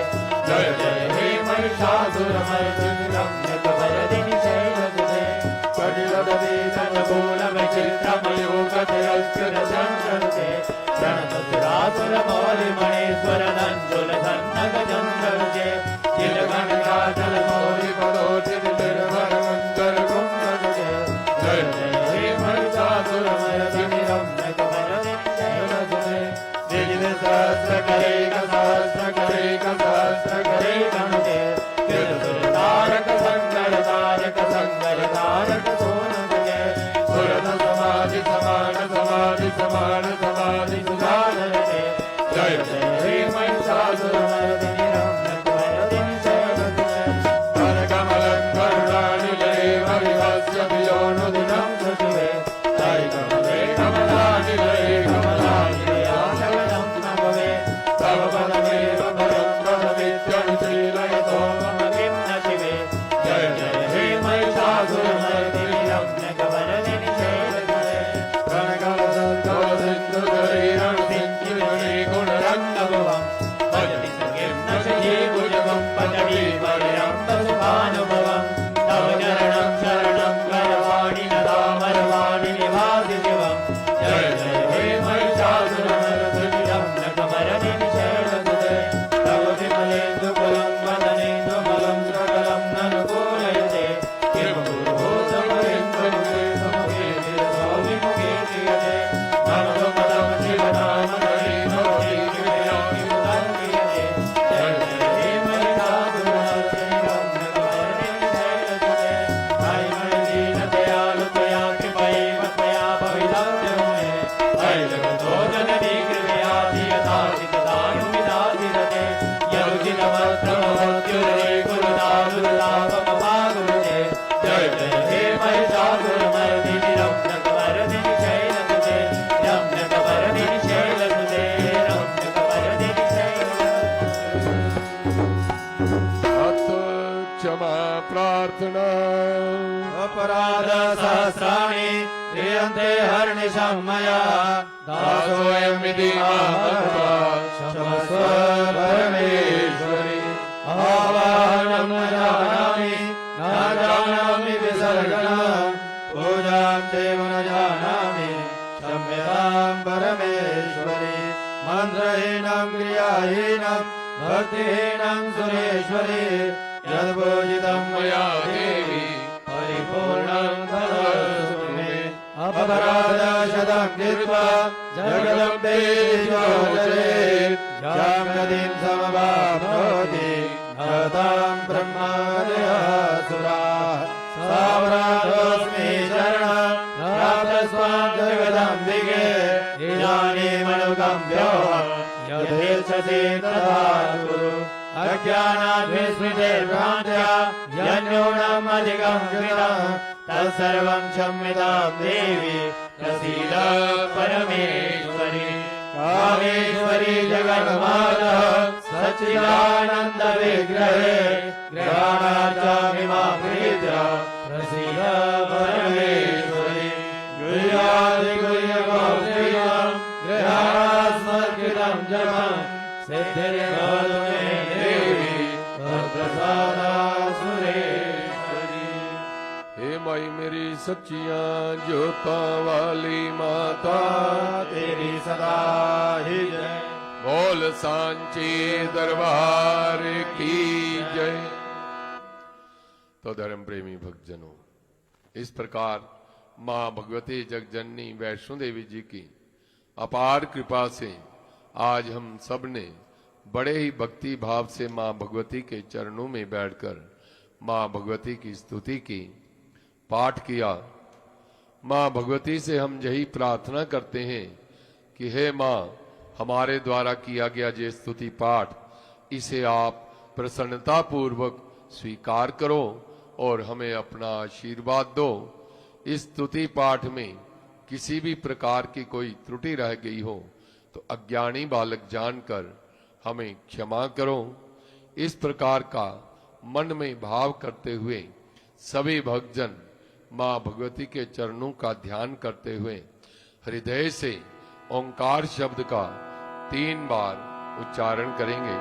जय जय हे महिषासुर मर्दिनि रम्यकपर्दिनि शैलसुते कटिलत वीतन मूल विचित्रमयूख तिरस्कृत चंचलते प्रणत सुरासुर मौलि मणेश्वर नंजुल सन्नग चंद्रजे नीलगण काजल मौलि पदोचित निर्भर मुंदर कुंभजे जय जय हे करे गणते तारक संगर तारक सोन के सुरत समाधि समान समाधि समान समाधि सुधार दे जय जय हे महिषासुर मर्दिनी रम्यकवरदिनी शरणते कमलं करुणानिलये हरिहस्य वियोनुदिनं सचुवे ताई कमले कमलानिलये कमलानिलया शरणं नमवे तव पदमेव परं पदमित्यनुशीलयतो मम किं न शिवे जय जय हे महिषासुरमर्दिनि रम्यकवरदिनी शरणते प्रणकलसङ्कलसिन्धुधरीरणसिञ्चिनी गुणरङ्गभवम् भजति सखिं न शजीभुजगं पतडी परयं पशुभानुभवं तव चरणं शरणं गरवाणि न दामरवाणि निवासि शिवं जय जय हे महिषासुरमर्दिनि रम्यकवरदिनि शरणते तव विमलेन्दुकुलं वदनेन्दुमलं सकलं ननुकूलयते किं गुरुः समरेन्द्रमुखे समुखे विमुखे क्रियते नमो पदं शिवनाम हरिभवति कृपयामिमुदं क्रियते जय जय हे महिषासुरमर्दिनि रम्यकवरदिनि शरणते साई मणिदीनदयालु त्वया कृपैव त्वया भवितव्यं मे अयि जगतो जननी कृपयाधियतासि तदानुविदाधिरते यदुचितमत्रमवत्युदये कुरुदारुलाभमपाकुरुते जय जय हे महिषासुरमर्दिनि रम्यकवरदिनि शैलसुते रम्यकवरदिनि शैलसुते रम्यकवरदिनि शैलसुते अथ क्षमा प्रार्थना अपराध सहस्राणि क्रियन्ते हर्निशं मया दासोऽयमिति मामर्पा क्षमस्व परमेश्वरि आवाहनं न जानामि विसर्जनं पूजां चैव न जानामि क्षम्यतां परमेश्वरि मन्त्रहीनं क्रियाहीनं भक्तिहीनं सुरेश्वरि यद्पूजितं मया देवी परिपूर्णं तदस्तु मे अपराधशतं कृत्वा जगदम्बे विश्वोदरेत् यां नदीं समवाप्नोति नतां ब्रह्मादयसुराः सावराधोऽस्मि शरणं प्राप्तस्त्वां जगदम्बिके इदानीमनुकम्प्योऽहं यथेच्छसि तथा कुरु अज्ञानात् विस्मृतिर्भ्रान्त्या यन्न्यूनम् अधिकं कृतं तत्सर्वं क्षम्यतां देवी प्रसीद परमेश्वरि कामेश्वरि जगन्माता सच्चिदानन्दविग्रहे ग्रहाणाचामि मां प्रीत्या प्रसीद परमेश्वरि गुह्यादिगुह्यगोप्रियं ग्रहाणास्मत्कृतं जपं सिद्धिर्भवतु मे देवी तत्प्रसादासुरेश्वरि हे माई मेरी सच्चियां ज्योतां वाली माता तेरी सदा ही जय बोल सांची दरबार की जय। तो धर्म प्रेमी भक्तजनों, इस प्रकार मां भगवती जगजननी वैष्णो देवी जी की अपार कृपा से आज हम सब ने बड़े ही भक्ति भाव से मां भगवती के चरणों में बैठकर मां भगवती की स्तुति की, पाठ किया। मां भगवती से हम यही प्रार्थना करते हैं कि हे मां, हमारे द्वारा किया गया ये स्तुति पाठ, इसे आप प्रसन्नता पूर्वक स्वीकार करो और हमें अपना आशीर्वाद दो। इस स्तुति पाठ में किसी भी प्रकार की कोई त्रुटि रह गई हो तो अज्ञानी बालक जानकर हमें क्षमा करो। इस प्रकार का मन में भाव करते हुए सभी भक्तजन मां भगवती के चरणों का ध्यान करते हुए हृदय से ओंकार शब्द का 3 बार उच्चारण करेंगे।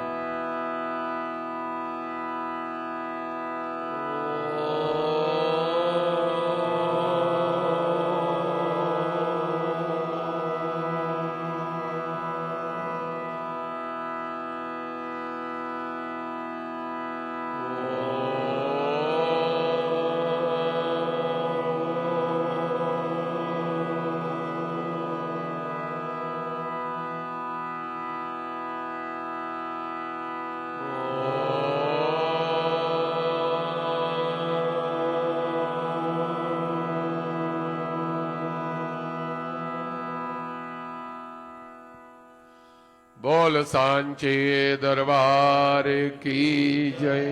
बोल सांचे दरबार की जय।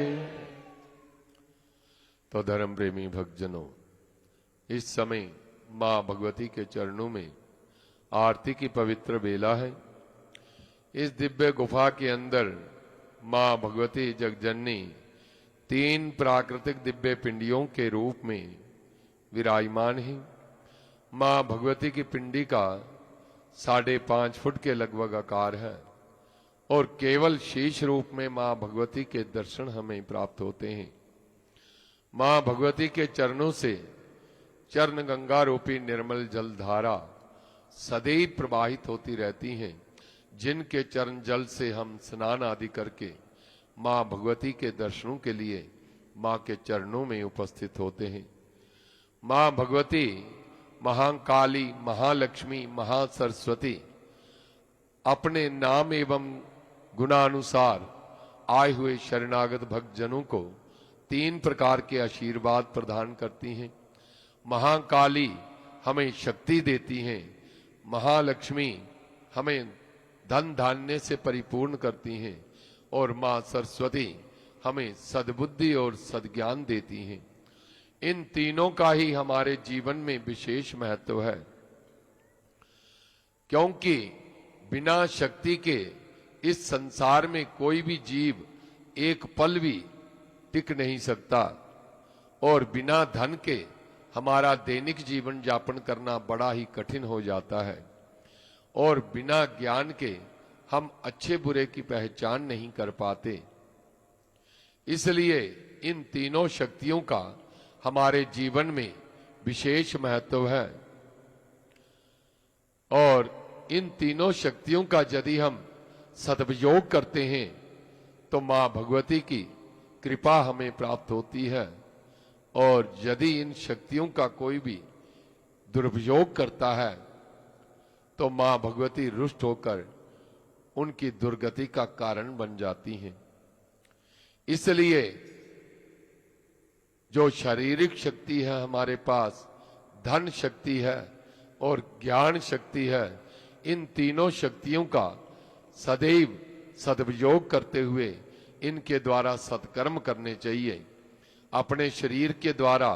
तो धर्म प्रेमी भक्तजनों, इस समय मां भगवती के चरणों में आरती की पवित्र बेला है। इस दिव्य गुफा के अंदर मां भगवती जगजननी 3 प्राकृतिक दिव्य पिंडियों के रूप में विराजमान है। मां भगवती की पिंडी का 5.5 फुट के लगभग आकार है और केवल शीश रूप में मां भगवती के दर्शन हमें प्राप्त होते हैं। मां भगवती के चरणों से चरण गंगा रूपी निर्मल जल धारा सदैव प्रवाहित होती रहती हैं, जिनके चरण जल से हम स्नान आदि करके मां भगवती के दर्शनों के लिए मां के चरणों में उपस्थित होते हैं। मां भगवती महाकाली, महालक्ष्मी, महासरस्वती अपने नाम एवं गुणानुसार आए हुए शरणागत भक्तजनों को 3 प्रकार के आशीर्वाद प्रदान करती हैं। महाकाली हमें शक्ति देती हैं, महालक्ष्मी हमें धन धान्य से परिपूर्ण करती हैं और मां सरस्वती हमें सद्बुद्धि और सद्ज्ञान देती हैं। इन तीनों का ही हमारे जीवन में विशेष महत्व है, क्योंकि बिना शक्ति के इस संसार में कोई भी जीव एक पल भी टिक नहीं सकता और बिना धन के हमारा दैनिक जीवन यापन करना बड़ा ही कठिन हो जाता है और बिना ज्ञान के हम अच्छे बुरे की पहचान नहीं कर पाते। इसलिए इन तीनों शक्तियों का हमारे जीवन में विशेष महत्व है और इन तीनों शक्तियों का यदि हम सदुपयोग करते हैं तो मां भगवती की कृपा हमें प्राप्त होती है और यदि इन शक्तियों का कोई भी दुरुपयोग करता है तो मां भगवती रुष्ट होकर उनकी दुर्गति का कारण बन जाती हैं। इसलिए जो शारीरिक शक्ति है हमारे पास, धन शक्ति है और ज्ञान शक्ति है, इन तीनों शक्तियों का सदैव सदुपयोग करते हुए इनके द्वारा सत्कर्म करने चाहिए। अपने शरीर के द्वारा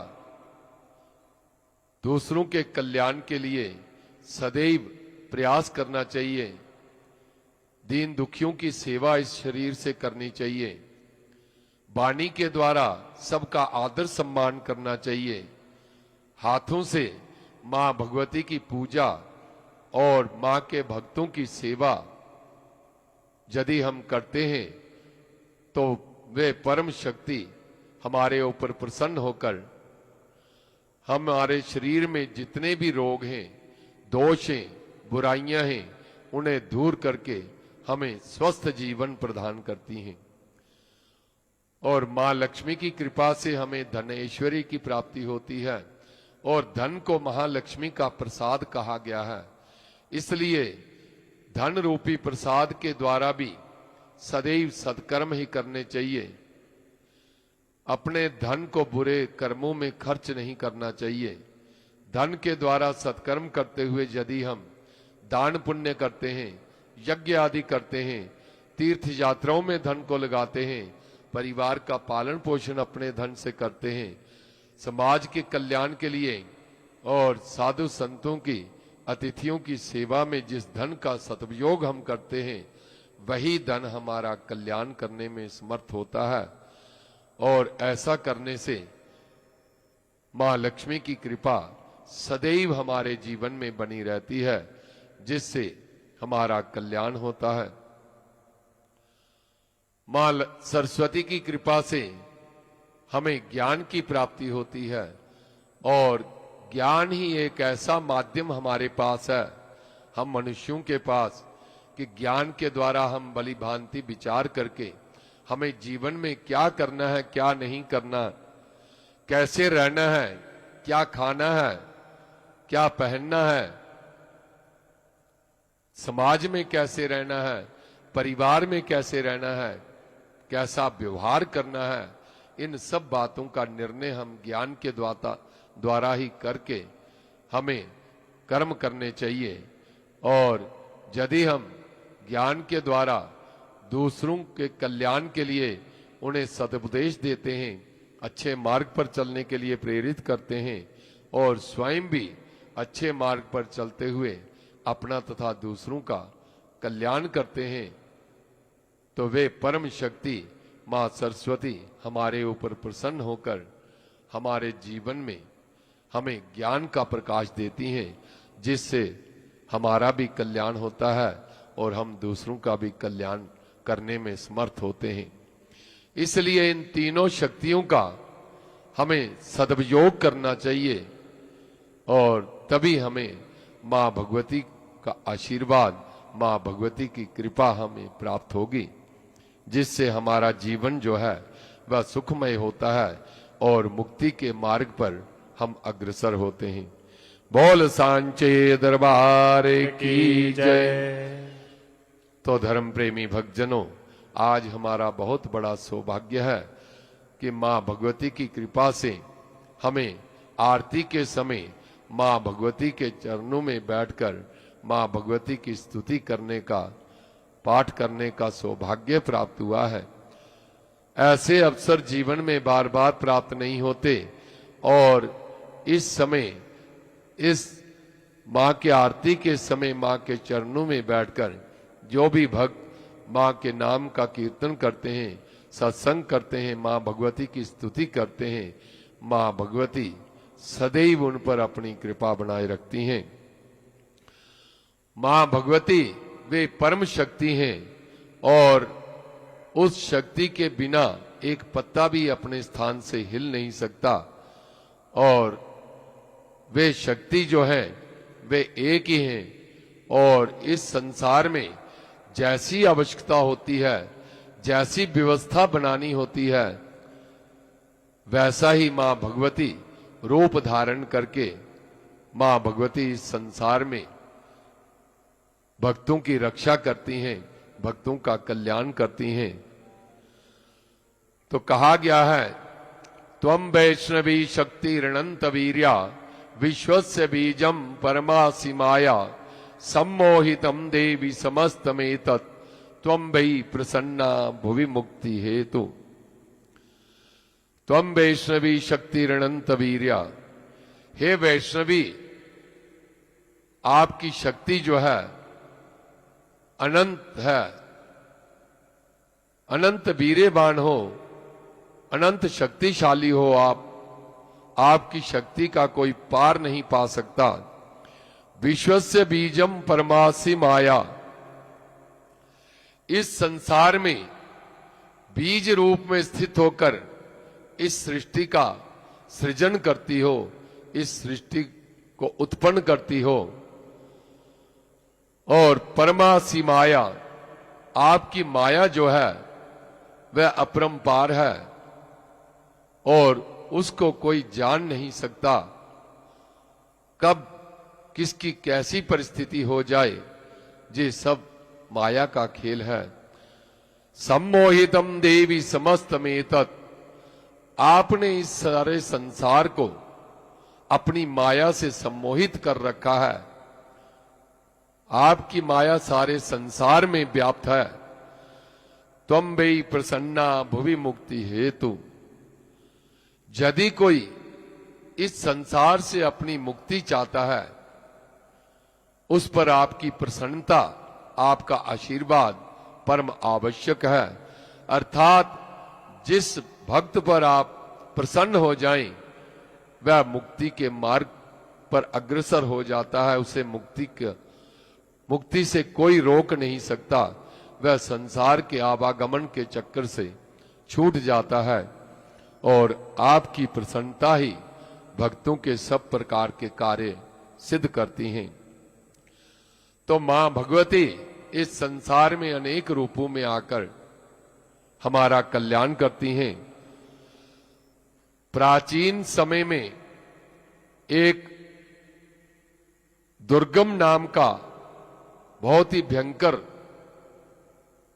दूसरों के कल्याण के लिए सदैव प्रयास करना चाहिए। दीन दुखियों की सेवा इस शरीर से करनी चाहिए। वाणी के द्वारा सबका आदर सम्मान करना चाहिए। हाथों से मां भगवती की पूजा और मां के भक्तों की सेवा यदि हम करते हैं तो वे परम शक्ति हमारे ऊपर प्रसन्न होकर हमारे शरीर में जितने भी रोग हैं, दोष हैं, बुराइयां हैं, उन्हें दूर करके हमें स्वस्थ जीवन प्रदान करती हैं। और मां लक्ष्मी की कृपा से हमें धन ऐश्वर्य की प्राप्ति होती है और धन को महालक्ष्मी का प्रसाद कहा गया है। इसलिए धन रूपी प्रसाद के द्वारा भी सदैव सत्कर्म ही करने चाहिए। अपने धन को बुरे कर्मों में खर्च नहीं करना चाहिए। धन के द्वारा सत्कर्म करते हुए यदि हम दान पुण्य करते हैं, यज्ञ आदि करते हैं, तीर्थ यात्राओं में धन को लगाते हैं, परिवार का पालन पोषण अपने धन से करते हैं, समाज के कल्याण के लिए और साधु संतों की, अतिथियों की सेवा में जिस धन का सदुपयोग हम करते हैं, वही धन हमारा कल्याण करने में समर्थ होता है। और ऐसा करने से मां लक्ष्मी की कृपा सदैव हमारे जीवन में बनी रहती है, जिससे हमारा कल्याण होता है। मां सरस्वती की कृपा से हमें ज्ञान की प्राप्ति होती है और ज्ञान ही एक ऐसा माध्यम हमारे पास है, हम मनुष्यों के पास, कि ज्ञान के द्वारा हम भली भांति विचार करके हमें जीवन में क्या करना है, क्या नहीं करना, कैसे रहना है, क्या खाना है, क्या पहनना है, समाज में कैसे रहना है, परिवार में कैसे रहना है, कैसा व्यवहार करना है, इन सब बातों का निर्णय हम ज्ञान के द्वारा ही करके हमें कर्म करने चाहिए। और यदि हम ज्ञान के द्वारा दूसरों के कल्याण के लिए उन्हें सदुपदेश देते हैं, अच्छे मार्ग पर चलने के लिए प्रेरित करते हैं और स्वयं भी अच्छे मार्ग पर चलते हुए अपना तथा दूसरों का कल्याण करते हैं, तो वे परम शक्ति मां सरस्वती हमारे ऊपर प्रसन्न होकर हमारे जीवन में हमें ज्ञान का प्रकाश देती हैं, जिससे हमारा भी कल्याण होता है और हम दूसरों का भी कल्याण करने में समर्थ होते हैं। इसलिए इन तीनों शक्तियों का हमें सदुपयोग करना चाहिए और तभी हमें मां भगवती का आशीर्वाद, मां भगवती की कृपा हमें प्राप्त होगी, जिससे हमारा जीवन जो है वह सुखमय होता है और मुक्ति के मार्ग पर हम अग्रसर होते हैं। बोल सांचे दरबार की जय। तो धर्म प्रेमी भक्तजनों, आज हमारा बहुत बड़ा सौभाग्य है कि मां भगवती की कृपा से हमें आरती के समय मां भगवती के चरणों में बैठकर मां भगवती की स्तुति करने का, पाठ करने का सौभाग्य प्राप्त हुआ है। ऐसे अवसर जीवन में बार बार प्राप्त नहीं होते और इस समय इस मां के आरती के समय मां के चरणों में बैठकर जो भी भक्त मां के नाम का कीर्तन करते हैं, सत्संग करते हैं, मां भगवती की स्तुति करते हैं, मां भगवती सदैव उन पर अपनी कृपा बनाए रखती हैं। मां भगवती वे परम शक्ति हैं और उस शक्ति के बिना एक पत्ता भी अपने स्थान से हिल नहीं सकता और वे शक्ति जो है वे एक ही हैं और इस संसार में जैसी आवश्यकता होती है, जैसी व्यवस्था बनानी होती है, वैसा ही मां भगवती रूप धारण करके मां भगवती इस संसार में भक्तों की रक्षा करती हैं, भक्तों का कल्याण करती हैं। तो कहा गया है, त्वं वैष्णवी शक्ति ऋणंत वीर्या विश्वस्य बीजम परमासि माया सम्मोहितम देवी समस्तमेतत् त्वं वै प्रसन्ना भुवि मुक्ति हेतु। त्वं वैष्णवी शक्ति ऋणंत वीर्या, हे वैष्णवी आपकी शक्ति जो है अनंत है, अनंत वीर्यवान हो, अनंत शक्तिशाली हो आपकी शक्ति का कोई पार नहीं पा सकता। विश्वस्य बीजम परमासि माया, इस संसार में बीज रूप में स्थित होकर इस सृष्टि का सृजन करती हो, इस सृष्टि को उत्पन्न करती हो और परमासि माया, आपकी माया जो है वह अपरंपार है और उसको कोई जान नहीं सकता। कब किसकी कैसी परिस्थिति हो जाए, ये सब माया का खेल है। सम्मोहितम देवी समस्तमेतत्, आपने इस सारे संसार को अपनी माया से सम्मोहित कर रखा है। आपकी माया सारे संसार में व्याप्त है। त्वं वै प्रसन्ना भुवि मुक्ति हेतु, यदि कोई इस संसार से अपनी मुक्ति चाहता है, उस पर आपकी प्रसन्नता, आपका आशीर्वाद परम आवश्यक है। अर्थात जिस भक्त पर आप प्रसन्न हो जाएं, वह मुक्ति के मार्ग पर अग्रसर हो जाता है। उसे मुक्ति से कोई रोक नहीं सकता। वह संसार के आवागमन के चक्कर से छूट जाता है और आपकी प्रसन्नता ही भक्तों के सब प्रकार के कार्य सिद्ध करती हैं। तो मां भगवती इस संसार में अनेक रूपों में आकर हमारा कल्याण करती हैं। प्राचीन समय में एक दुर्गम नाम का बहुत ही भयंकर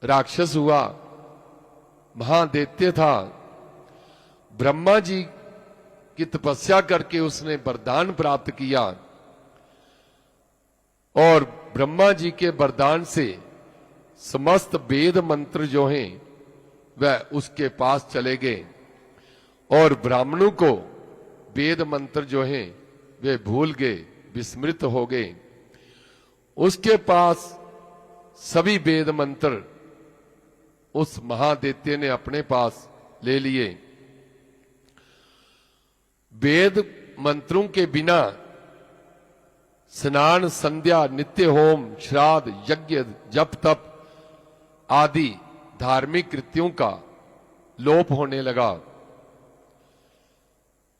राक्षस हुआ, महादैत्य था। ब्रह्मा जी की तपस्या करके उसने वरदान प्राप्त किया और ब्रह्मा जी के वरदान से समस्त वेद मंत्र जो हैं वह उसके पास चले गए और ब्राह्मणों को वेद मंत्र जो हैं वे भूल गए, विस्मृत हो गए। उसके पास सभी वेद मंत्र उस महादैत्य ने अपने पास ले लिए। वेद मंत्रों के बिना स्नान, संध्या, नित्य होम, श्राद्ध, यज्ञ, जप तप आदि धार्मिक कृत्यों का लोप होने लगा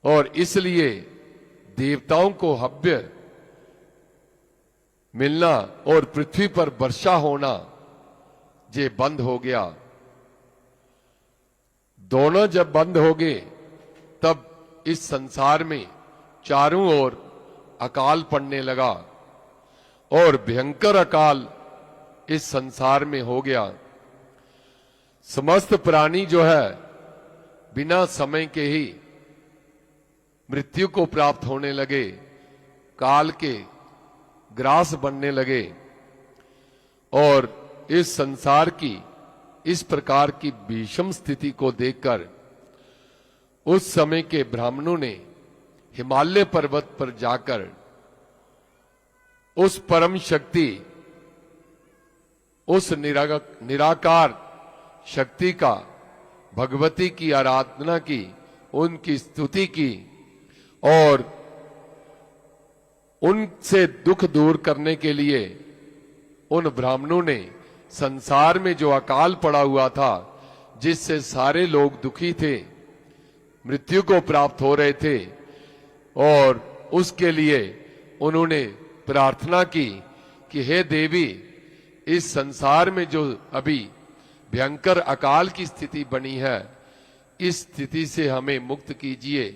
और इसलिए देवताओं को हव्य मिलना और पृथ्वी पर वर्षा होना ये बंद हो गया। दोनों जब बंद हो गए तब इस संसार में चारों ओर अकाल पड़ने लगा और भयंकर अकाल इस संसार में हो गया। समस्त प्राणी जो है बिना समय के ही मृत्यु को प्राप्त होने लगे, काल के ग्रास बनने लगे और इस संसार की इस प्रकार की भीषण स्थिति को देखकर उस समय के ब्राह्मणों ने हिमालय पर्वत पर जाकर उस परम शक्ति, उस निराकार शक्ति का, भगवती की आराधना की, उनकी स्तुति की और उनसे दुख दूर करने के लिए उन ब्राह्मणों ने संसार में जो अकाल पड़ा हुआ था, जिससे सारे लोग दुखी थे, मृत्यु को प्राप्त हो रहे थे, और उसके लिए उन्होंने प्रार्थना की कि हे देवी, इस संसार में जो अभी भयंकर अकाल की स्थिति बनी है, इस स्थिति से हमें मुक्त कीजिए।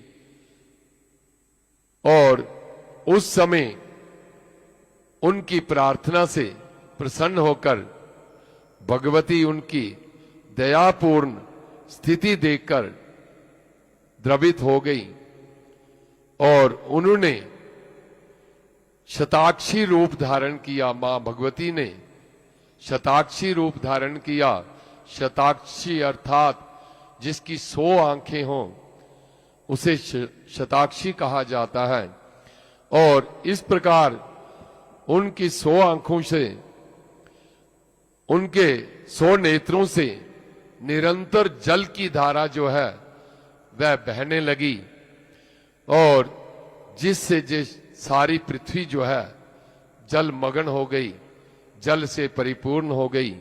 और उस समय उनकी प्रार्थना से प्रसन्न होकर भगवती उनकी दयापूर्ण स्थिति देखकर द्रवित हो गई और उन्होंने शताक्षी रूप धारण किया। मां भगवती ने शताक्षी रूप धारण किया। शताक्षी अर्थात जिसकी 100 आंखें हों उसे शताक्षी कहा जाता है। और इस प्रकार उनकी 100 आंखों से, उनके 100 नेत्रों से निरंतर जल की धारा जो है वह बहने लगी और जिससे जिस सारी पृथ्वी जो है जल मगन हो गई, जल से परिपूर्ण हो गई।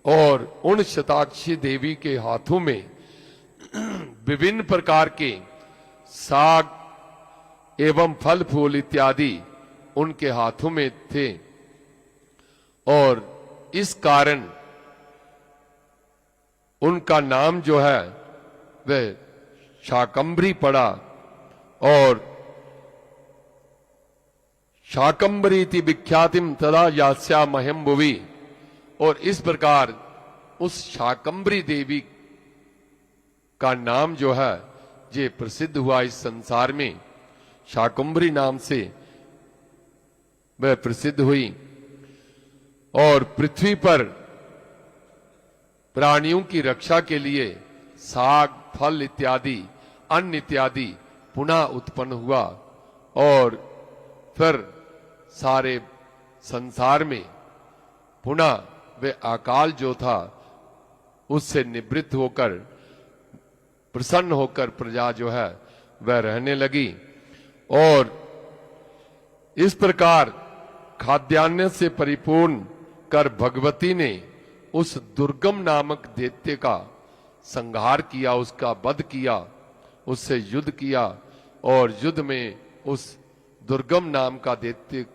और उन शताक्षी देवी के हाथों में विभिन्न प्रकार के साग एवं फल फूल इत्यादि उनके हाथों में थे और इस कारण उनका नाम जो है वह शाकंभरी पड़ा। और शाकंभरीति विख्यातिम तदा यास्या मह्यम भुवि। और इस प्रकार उस शाकंभरी देवी का नाम जो है ये प्रसिद्ध हुआ इस संसार में, शाकंभरी नाम से वह प्रसिद्ध हुई। और पृथ्वी पर प्राणियों की रक्षा के लिए साग, फल इत्यादि, अन्न इत्यादि पुनः उत्पन्न हुआ और फिर सारे संसार में पुनः वे अकाल जो था उससे निवृत्त होकर, प्रसन्न होकर प्रजा जो है वह रहने लगी। और इस प्रकार खाद्यान्न से परिपूर्ण कर भगवती ने उस दुर्गम नामक दैत्य का संहार किया, उसका वध किया, उससे युद्ध किया। और युद्ध में उस दुर्गम नाम का दैत्य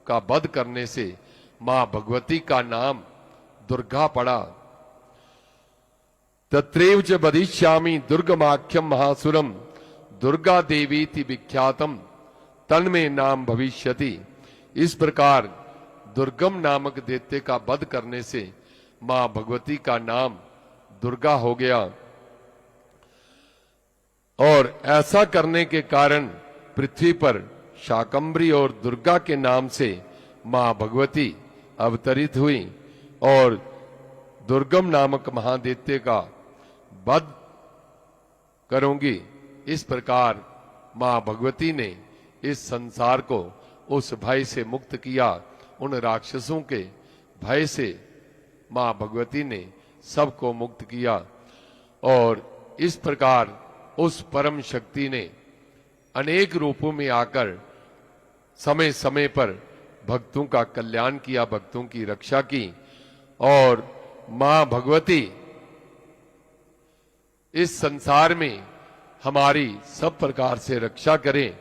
का वध करने से मां भगवती का नाम दुर्गा पड़ा। तत्रैव च वदिष्यामि दुर्गमाख्यम महासुरम दुर्गा देवीति विख्यातम तन्मे नाम भविष्यति। इस प्रकार दुर्गम नामक दैत्य का वध करने से मां भगवती का नाम दुर्गा हो गया। और ऐसा करने के कारण पृथ्वी पर शाकंभरी और दुर्गा के नाम से मां भगवती अवतरित हुई और दुर्गम नामक महादैत्य का वध करूंगी। इस प्रकार मां भगवती ने इस संसार को उस भय से मुक्त किया। उन राक्षसों के भय से मां भगवती ने सबको मुक्त किया और इस प्रकार उस परम शक्ति ने अनेक रूपों में आकर समय समय पर भक्तों का कल्याण किया, भक्तों की रक्षा की। और मां भगवती इस संसार में हमारी सब प्रकार से रक्षा करें।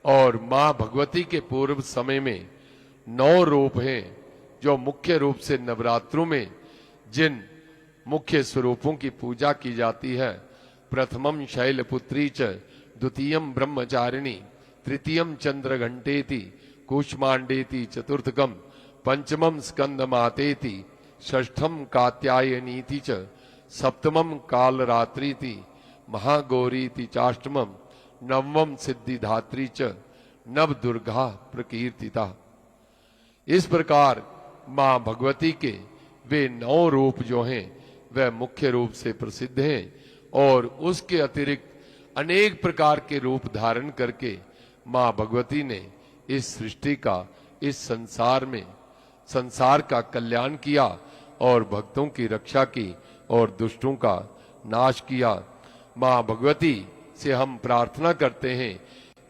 और मां भगवती के पूर्व समय में 9 रूप हैं जो मुख्य रूप से नवरात्रों में जिन मुख्य स्वरूपों की पूजा की जाती है। प्रथमम शैलपुत्री च, द्वितीयम ब्रह्मचारिणी, तृतीयम चंद्रघंटेति, कूष्मांडेति, चतुर्थकम पंचमम स्कंदमातेति, षष्ठम कात्यायनीति च, सप्तमम कालरात्रीति, महागौरीति चाष्टमम, नवम सिद्धिधात्री च, नव दुर्गा प्रकीर्तिता। इस प्रकार मां भगवती के वे 9 रूप जो हैं वह मुख्य रूप से प्रसिद्ध हैं और उसके अतिरिक्त अनेक प्रकार के रूप धारण करके मां भगवती ने इस सृष्टि का, इस संसार में संसार का कल्याण किया और भक्तों की रक्षा की और दुष्टों का नाश किया। मां भगवती से हम प्रार्थना करते हैं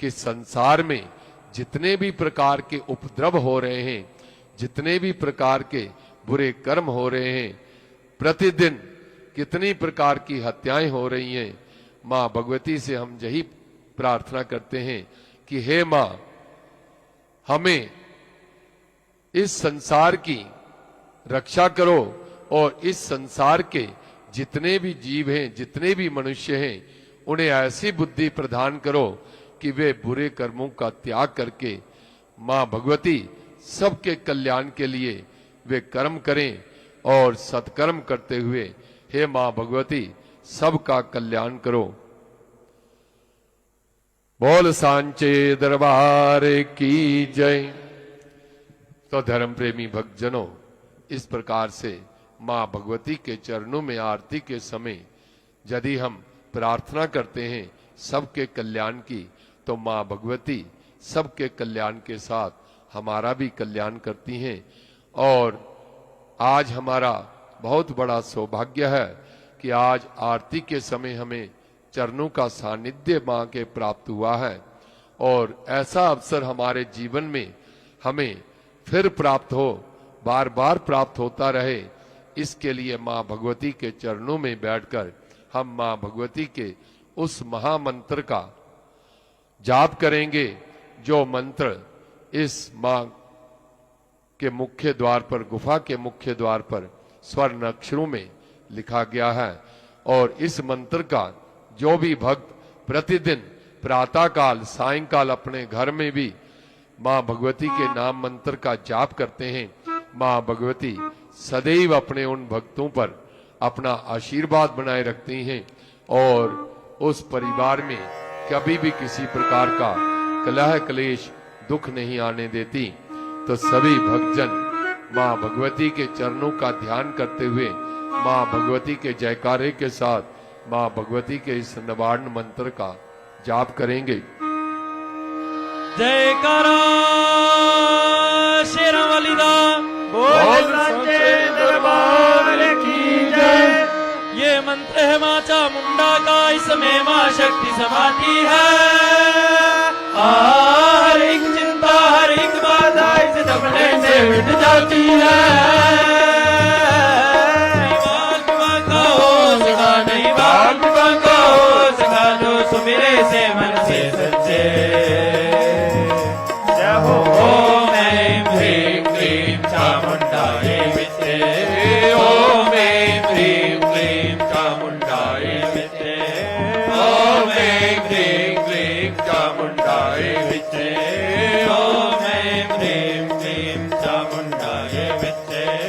कि संसार में जितने भी प्रकार के उपद्रव हो रहे हैं, जितने भी प्रकार के बुरे कर्म हो रहे हैं, प्रतिदिन कितनी प्रकार की हत्याएं हो रही हैं, मां भगवती से हम यही प्रार्थना करते हैं कि हे मां, हमें इस संसार की रक्षा करो और इस संसार के जितने भी जीव हैं, जितने भी मनुष्य हैं, उन्हें ऐसी बुद्धि प्रदान करो कि वे बुरे कर्मों का त्याग करके मां भगवती सबके कल्याण के लिए वे कर्म करें और सत्कर्म करते हुए हे मां भगवती सबका कल्याण करो। बोल सांचे दरबार की जय। तो धर्म प्रेमी भक्तजनों, इस प्रकार से मां भगवती के चरणों में आरती के समय यदि हम प्रार्थना करते हैं सबके कल्याण की, तो मां भगवती सबके कल्याण के साथ हमारा भी कल्याण करती हैं। और आज हमारा बहुत बड़ा सौभाग्य है कि आज आरती के समय हमें चरणों का सानिध्य मां के प्राप्त हुआ है और ऐसा अवसर हमारे जीवन में हमें फिर प्राप्त हो, बार बार प्राप्त होता रहे, इसके लिए मां भगवती के चरणों में बैठकर हम मां भगवती के उस महामंत्र का जाप करेंगे जो मंत्र इस मां के मुख्य द्वार पर, गुफा के मुख्य द्वार पर स्वर्ण अक्षरों में लिखा गया है। और इस मंत्र का जो भी भक्त प्रतिदिन प्रातःकाल, सायंकाल अपने घर में भी मां भगवती के नाम मंत्र का जाप करते हैं, मां भगवती सदैव अपने उन भक्तों पर अपना आशीर्वाद बनाए रखती हैं और उस परिवार में कभी भी किसी प्रकार का कलह क्लेश दुख नहीं आने देती। तो सभी भक्तजन मां भगवती के चरणों का ध्यान करते हुए मां भगवती के जयकारे के साथ मां भगवती के इस नवार्ण मंत्र का जाप करेंगे। जयकारा शेरावालीदा बोल सांचे दरबार की जय। ये मंत्र है मां चामुंडा का, इसमें मां शक्ति समाती है। हर एक चिंता, हर एक बाधा इस जपने से मिट जाती है। नहीं बात का हो सका जो सुमिरे से मन से सच्चे। जय हो ओम ऐं ह्रीं क्लीं चामुंडाय विद्ये। ओम ऐं ह्रीं क्लीं चामुंडाय विद्ये। ओम ऐं ह्रीं क्लीं चामुंडाय विद्ये। ओम ऐं ह्रीं क्लीं चामुंडाय विद्ये।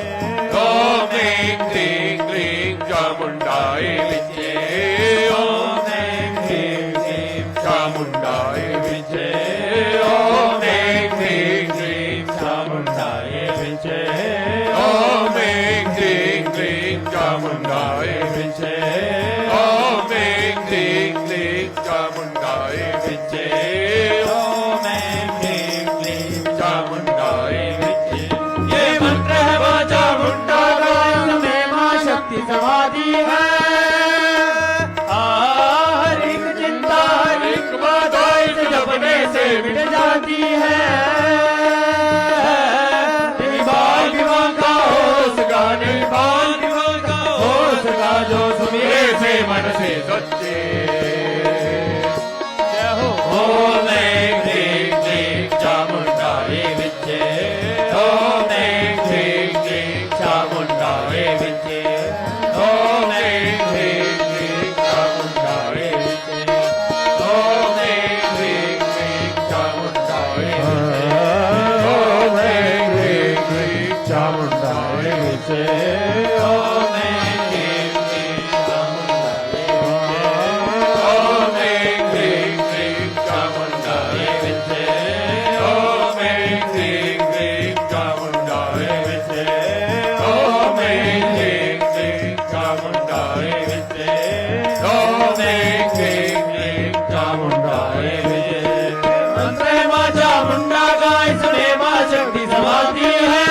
चामुंडा का इसमें मां शक्ति समाती है।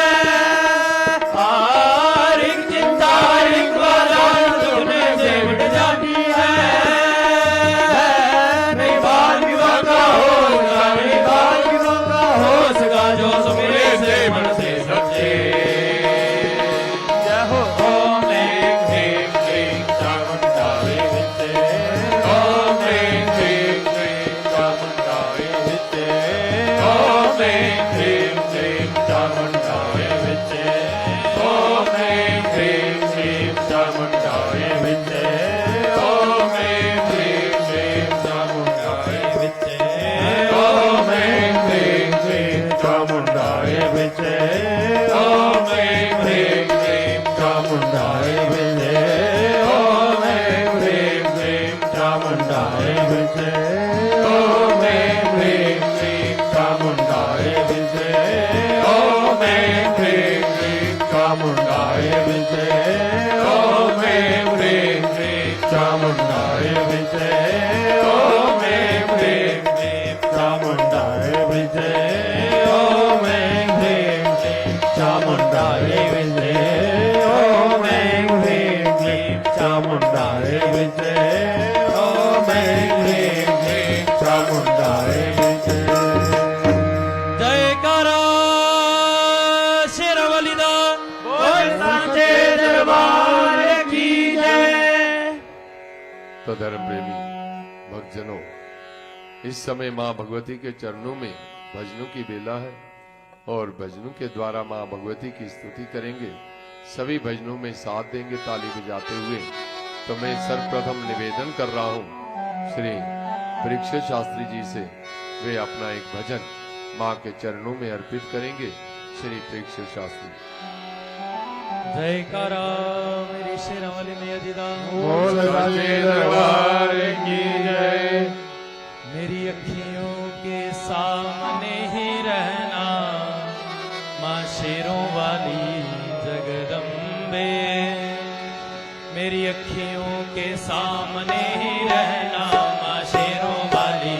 हर एक चिंता हर एक बाधा दुखने से मिट जाती है। नहीं बाल विवाह का होगा नहीं बाल विवाह का हो सका जो सुमेरे से मन से सच्चे। जय हो ओम ऐं ह्रीं क्लीं चामुंडाय विद्ये। ओम ऐं ह्रीं क्लीं चामुंडाय विद्ये। ओम ऐं ह्रीं क्लीं चामुंडाय विद्ये। ओम ऐं ह्रीं क्लीं चामुंडाय विद्ये। ओम ऐं ह्रीं क्लीं चामुंडाय विद्ये। ओम ऐं ह्रीं क्लीं चामुंडाय विद्ये। ओम ऐं ह्रीं क्लीं चामुंडाय विद्ये। ओम ऐं ह्रीं क्लीं चामुंडाय विद्ये। ओम ऐं ह्रीं क्लीं चामुंडाय विद्ये। ओम ऐं ह्रीं क्लीं चामुंडाय विद्ये। ओम ऐं ह्रीं क्लीं चामुंडाय विद्ये। ओम ऐं ह्रीं क्लीं चामुंडाय विद्ये। ओम ऐं ह्रीं क्लीं चामुंडाय विद्ये। ओम ऐं ह्रीं क्लीं चामुंडाय विद्ये। ओम ऐं ह्रीं क्लीं चामुंडाय विद्ये। जयकारा शेरावाली दा बोल सांचे दरबार की जय। तो धर्म प्रेमी भक्तजनों, इस समय मां भगवती के चरणों में भजनों की बेला है और भजनों के द्वारा मां भगवती की स्तुति करेंगे। सभी भजनों में साथ देंगे ताली बजाते हुए। तो मैं सर्वप्रथम निवेदन कर रहा हूं श्री परीक्षित शास्त्री जी से, वे अपना एक भजन मां के चरणों में अर्पित करेंगे। श्री परीक्षित शास्त्री। जयकारा मेरी शेरावाली मैया जी दा बोल सांचे दरबार की जय। मेरी अखियों के सामने ही रहना मां शेरों वाली जगदम्बे। मेरी अखियों के सामने ही रहना मां शेरों वाली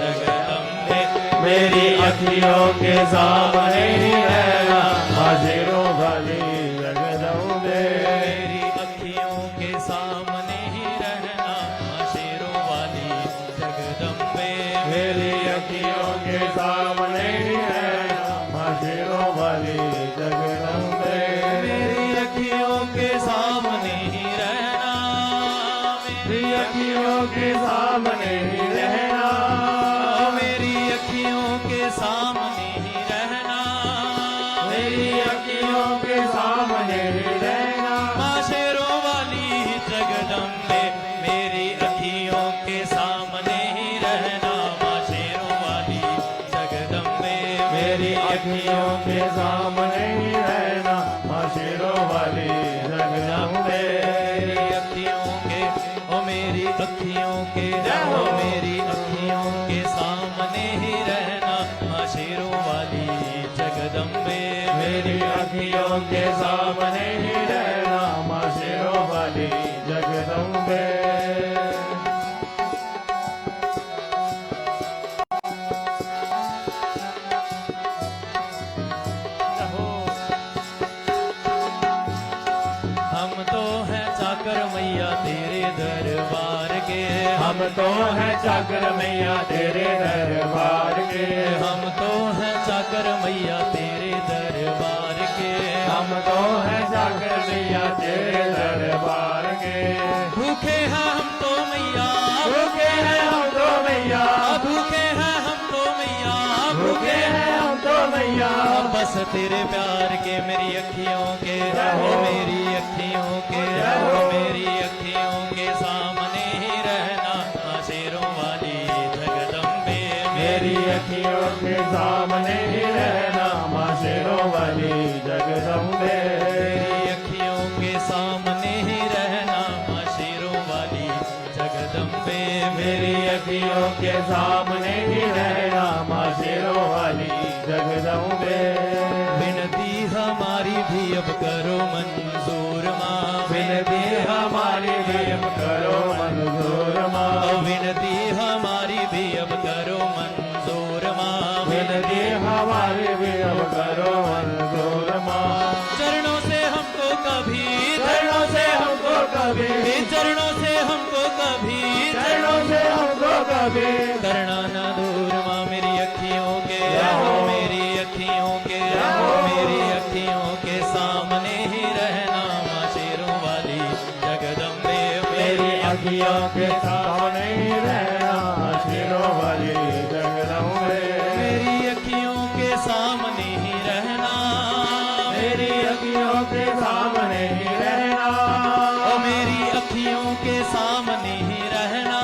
जगदम्बे। मेरी अखियों के सामने ही रहना मां शेरों वाली जगदम्बे। मेरी अखियों के सामने ही रहना मां शेरों वाली जगदम्बे। मेरी अखियों के सामने ही रहना मां शेरों वाली जगदम्बे। मेरी अखियों के सामने ही रहना। मेरी अखियों के सामने ही रहना। मेरी अखियों के सामने ही रहना। मेरी अखियों के सामने ही रहना। मां शेरों वाली जगदम्बे। मेरी अखियों के सामने ही रहना मां शेरों वाली जगदम्बे। मेरी अखियों के सामने ही रहना मां शेरों वाली जगदम्बे। मेरी अखियों के ओ मेरी अखियों के ओ मेरी अखियों के सामने ही रहना मां शेरों वाली जगदम्बे। मेरी अखियों के सामने ही रहना मां शेरों वाली जगदम्बे। हम तो हैं चाकर मैया तेरे दरबार के। हम तो हैं चाकर मैया तेरे दरबार के। हम तो हैं चाकर मैया तेरे दरबार के। हम तो हैं चाकर मैया तेरे दरबार के। भूखे हैं हम तो मैया भूखे हैं हम तो मैया। भूखे हैं हम तो मैया भूखे हैं हम तो मैया। बस तेरे प्यार के मेरी अखियों के रहो मेरी अखियों के रहो मेरी अखियों के सामने ही रहना मां शेरों वाली जगदम्बे। मेरी अखियों के सामने ही रहना मां शेरों वाली जगदम्बे। मेरी अखियों के सामने ही रहना मां शेरों वाली जगदम्बे। मेरी अखियों के सामने ही रहना मां शेरों वाली जगदम्बे। विनती हमारी भी अब करो मंजूर मां। विनती हमारी भी अब करो मंजूर मां। विनती हमारी भी अब करो मंजूर मां। विनती के करना न दूर माँ मेरी अखियों के रहो। मेरी अखियों के रहो। मेरी अखियों के सामने ही रहना माँ शेरों वाली जगदम्बे मेरी अखियों के सामने ही रहना शेरों वाली जगदम्बे मेरी अखियों के सामने ही रहना मेरी अखियों के सामने ही रहना ओ मेरी अखियों के सामने ही रहना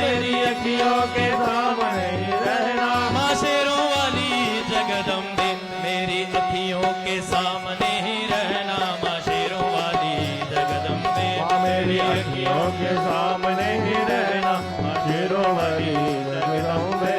मेरी अखियों के सामने ही रहना माँ शेरों वाली जगदम्बे मेरी अखियों के सामने ही रहना माँ शेरों वाली जगदम्बे माँ मेरी अखियों के सामने ही रहना शेरों वाली जगदम्बे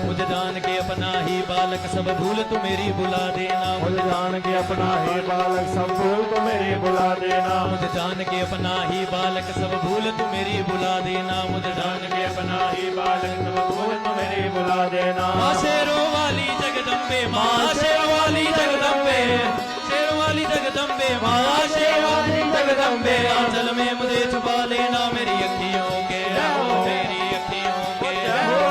मुझे जान के अपना ही बालक सब भूल तू मेरी बुला देना मुझे जान के अपना ही बालक सब भूल तो मेरी बुला देना मुझे जान के अपना ही बालक सब भूल तू मेरी बुला देना मुझे जान जान के अपना ही बालक सब भूल तो मेरी बुला देना माँ शेरों वाली जगदम्बे माँ शेरों वाली जगदम्बे शेरों वाली जगदम्बे माँ शेरों वाली जगदम्बे आंचल में मुझे छुपा लेना मेरी अखियों के मेरी अखियों के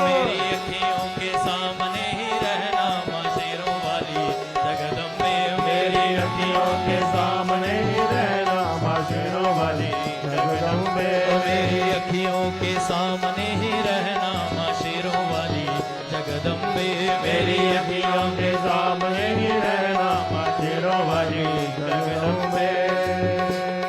मेरी अखियों के सामने ही रहना माँ शेरों वाली जगदम्बे मेरी अखियों के सामने ही रहना माँ शेरों वाली जगदम्बे मेरी अखियों के सामने ही रहना माँ शेरों वाली जगदम्बे मेरी अखियों के सामने ही रहना माँ शेरों वाली जगदम्बे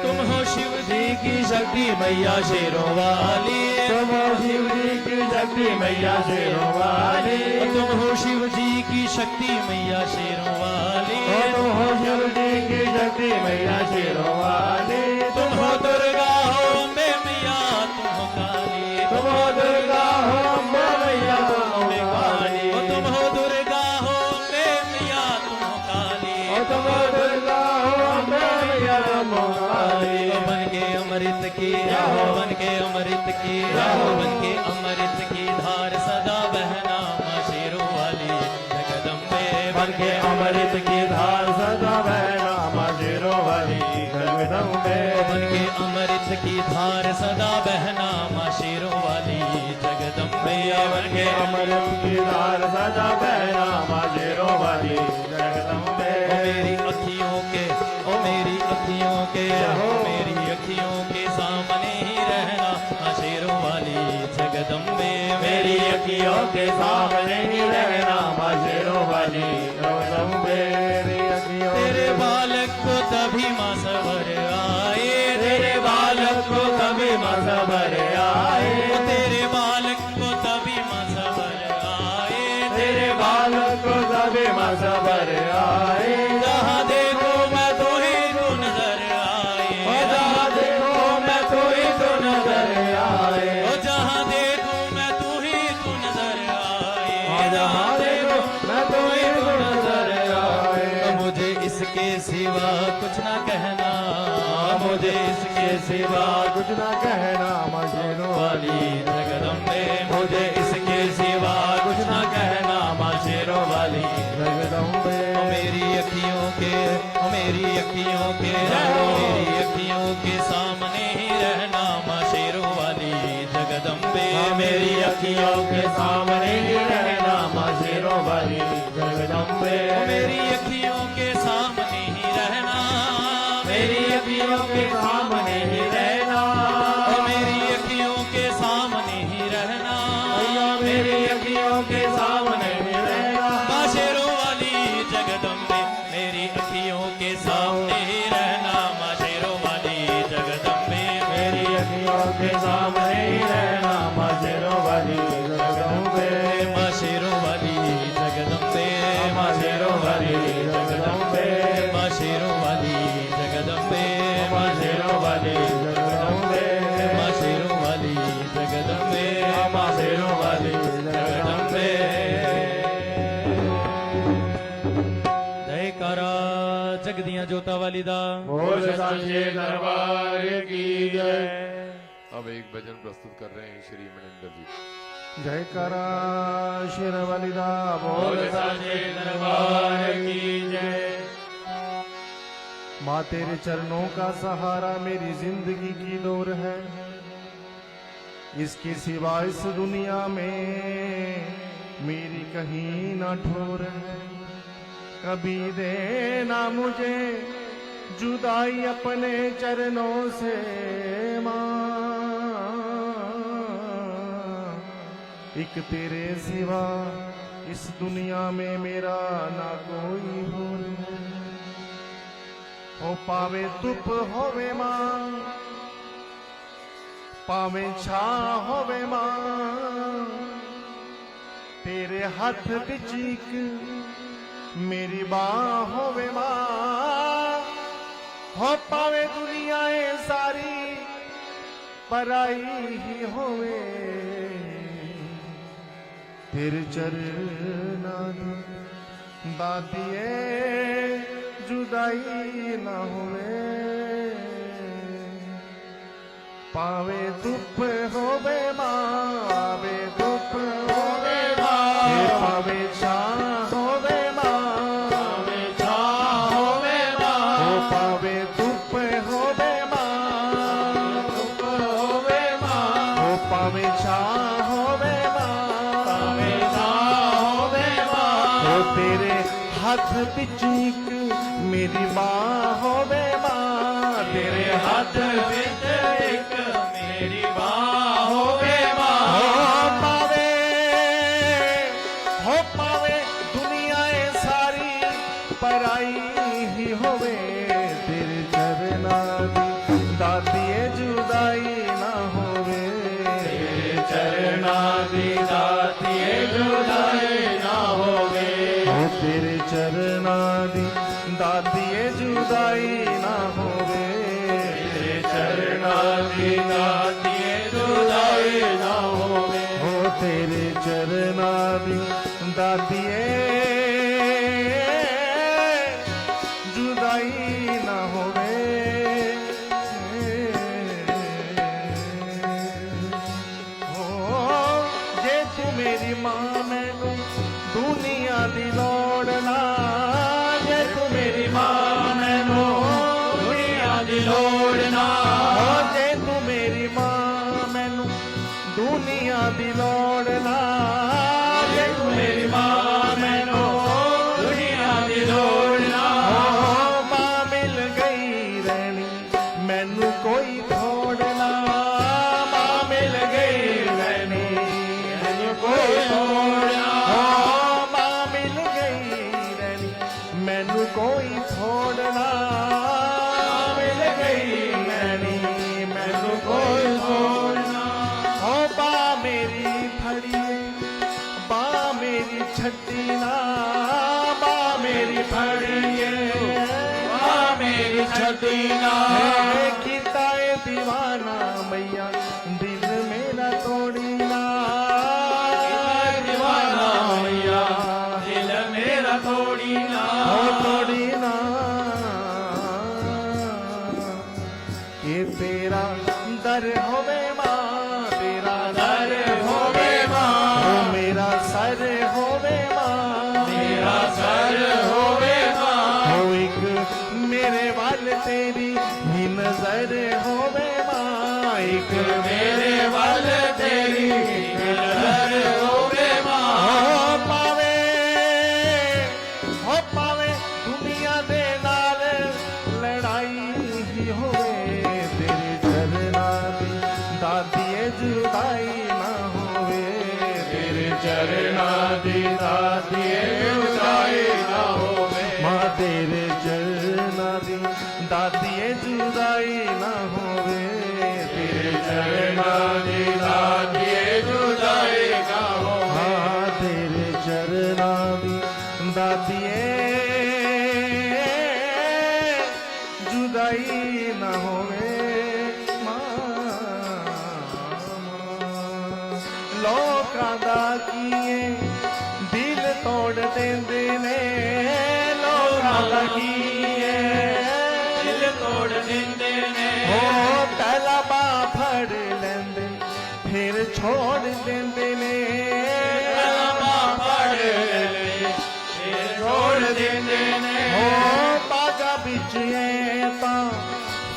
तुम हो शिव जी की शक्ति मैया शेरों वाली तुम हो शिव जी की शक्ति मैया शेरों वाली तुम हो शिव जी की शक्ति मैया शेरों वाली तुम हो शिव जी की शक्ति मैया शेरों वाली तुम हो दुर्गा हो अम्बे मैया तुम हो काली तुम हो दुर्गा हो अम्बा मैया तुम हो काली तुम हो दुर्गा हो अम्बे मैया तुम हो काली तुम हो दुर्गा हो अम्बा मैया तुम हो काली बन के अमृत की बन के अमृत की बन के अमृत की धार सदा बहना माँ शेरों वाली जगदम्बे बन के अमृत की धार सदा बहना माँ शेरों वाली जगदम्बे बन के अमृत की धार सदा बहना माँ शेरों वाली जगदम्बे बन के अमृत की धार सदा बहना माँ शेरों वाली जगदम्बे मेरी अखियों के ओ मेरी अखियों के मेरी अखियों के सामने ही रहना माँ शेरों वाली जगदम्बे मेरी अखियों के सामने ही रहना माँ शेरों वाली जगदम्बे मेरी अखियों तेरे बालक को तभी माँ सवर आए तेरे बालक को कभी माँ सबर आए तेरे बालक को तभी माँ सवर आए तेरे बालक को कभी माँ सबर आए जहाँ देखो मैं तो ही तू नजर आए जहाँ देखो मैं तो ही तो नजर आए ओ जहाँ देखो मैं तू ही तू नजर आए जहाँ देखो मैं तो ही तो नजर आए मुझे इसके सिवा कुछ ना कहना मुझे इसके सिवा कुछ ना कहना माँ शेरों वाली जगदम्बे मुझे इसके सिवा कुछ ना कहना माँ शेरों वाली जगदम्बे ओ मेरी अखियों के ओ मेरी अखियों के मेरी अखियों के सामने ही रहना माँ शेरों वाली जगदम्बे मेरी अखियों के सामने ही रहना माँ शेरों वाली जगदम्बे ओ मेरी अखियों के सामने ही रहना मेरी अखियों के सामने ही रहना ओ मेरी अखियों के सामने ही रहना मेरी अखियों के सामने ही रहना माँ शेरों वाली जगदम्बे मेरी अखियों के सामने ही रहना माँ शेरों वाली जगदम्बे मेरी अखियों के सामने ही रहना माँ शेरों वाली जगदम्बे माँ शेरों वाली जगदम्बे माँ शेरों वाली जगदम्बे माँ शेरों वाली जगदम्बे माँ शेरों वाली जगदम्बे माँ शेरों वाली जगदम्बे माँ शेरों वाली जगदम्बे जयकारा जगदियां जोता वाली दा बोल सांचे दरबार की जय अब एक भजन प्रस्तुत कर रहे हैं श्री मनिंदर जी। जयकारा शेर वालिदा बोल सांचे दरबार की जय माँ तेरे चरणों का सहारा मेरी जिंदगी की डोर है इसके सिवा इस दुनिया में मेरी कहीं ना ठोर है। कभी देना मुझे जुदाई अपने चरणों से मां, एक तेरे सिवा इस दुनिया में मेरा ना कोई भूल है। ओ पावे तुप होवे मां, पावे छा होवे मां, तेरे हाथ विच इक मेरी बाह होवे मां। हो पावे दुनिया सारी पराई ही होवे, तेरे चरना दातिए जुदाई ना होवे। पावे धुप होवे मां, पावे धुप होवे मां, पावे छां होवे मां, पावे छां होवे मां, ओ पावे धुप होवे मां, धुप होवे मां, ओ पावे छां होवे मां, पावे छां होवे मां, ओ तेरे हाथ विच इक मेरी बाह होवे मां, तेरे हाथ विच एक मेरी बाह होवे मां। हो पावे दुनिया सारी पराई ही होवे, तेरे चरना दी दातिए जुदाई ना होवे, तेरे चरना दी दातिए जुदाई ना होवे, हो तेरे चरना दी दातिए जुदाई ना होवे, तेरे चरना दी दातिए जुदाई ना होवे, हो तेरे चरना दी दातिए जुदाई ना होवे। हो जे तू मेरी मां मैनू दुनिया दी लोड़ ना, जे तू मेरी मां मैनू दुनिया दी लोड़ ना, हो जे तू मेरी मां मैनू दुनिया दी लोड़ ना, जे तू मेरी मां मैनू दुनिया दी लोड़ ना, हो मां मिल गई रहनी मैनू कोई थोड़ ना, मां मिल गई रहनी मैनू कोई थोड़ ना, हो मां मिल गई रहनी मैनू कोई थोड़ ना, मां मिल गई रहनी मैनू कोई थोड़ ना। हो बा मेरी फड़िए बा मेरी छट्टी ना, बा मेरी फड़िए बा मेरी छठी ना, कीता है दीवाना मैया दिल मेरा तोड़ी ना, दीवाना मैया दिल मेरा तोड़ी ना, हो तोड़ी ना। ये तेरा दर होवे मां, तेरा दर होवे मां, हो मेरा सर होवे मां, मेरा सर होवे मां, हो एक मेरे वाल तेरी ही नजर होवे मां, एक मेरे वल तेरी नजर होवे मां, हो पावे दुनिया दे नाल लड़ाई ही होवे, तेरे चरना दी दातिए जुदाई ना होवे, तेरे चरना दी दातिए जुदाई ना होवे, मां तेरे चरना दी दातिए जुदाई ना होवे, तेरे चरना दी दातिए जुदाई ना होवे, हाँ तेरे चरना दी दातिए जुदाई ना होवे मां। लोकां दा कीए दिल तोड़ देंदे ने, लोकां दा कीए दिल तोड़ दिंदे ने, हो पहला बा फड़ लेंदे फिर छोड़ देंदे ने, कलमा पढ़ ले छोड़ दिंदे ने, हो बागा बिच तां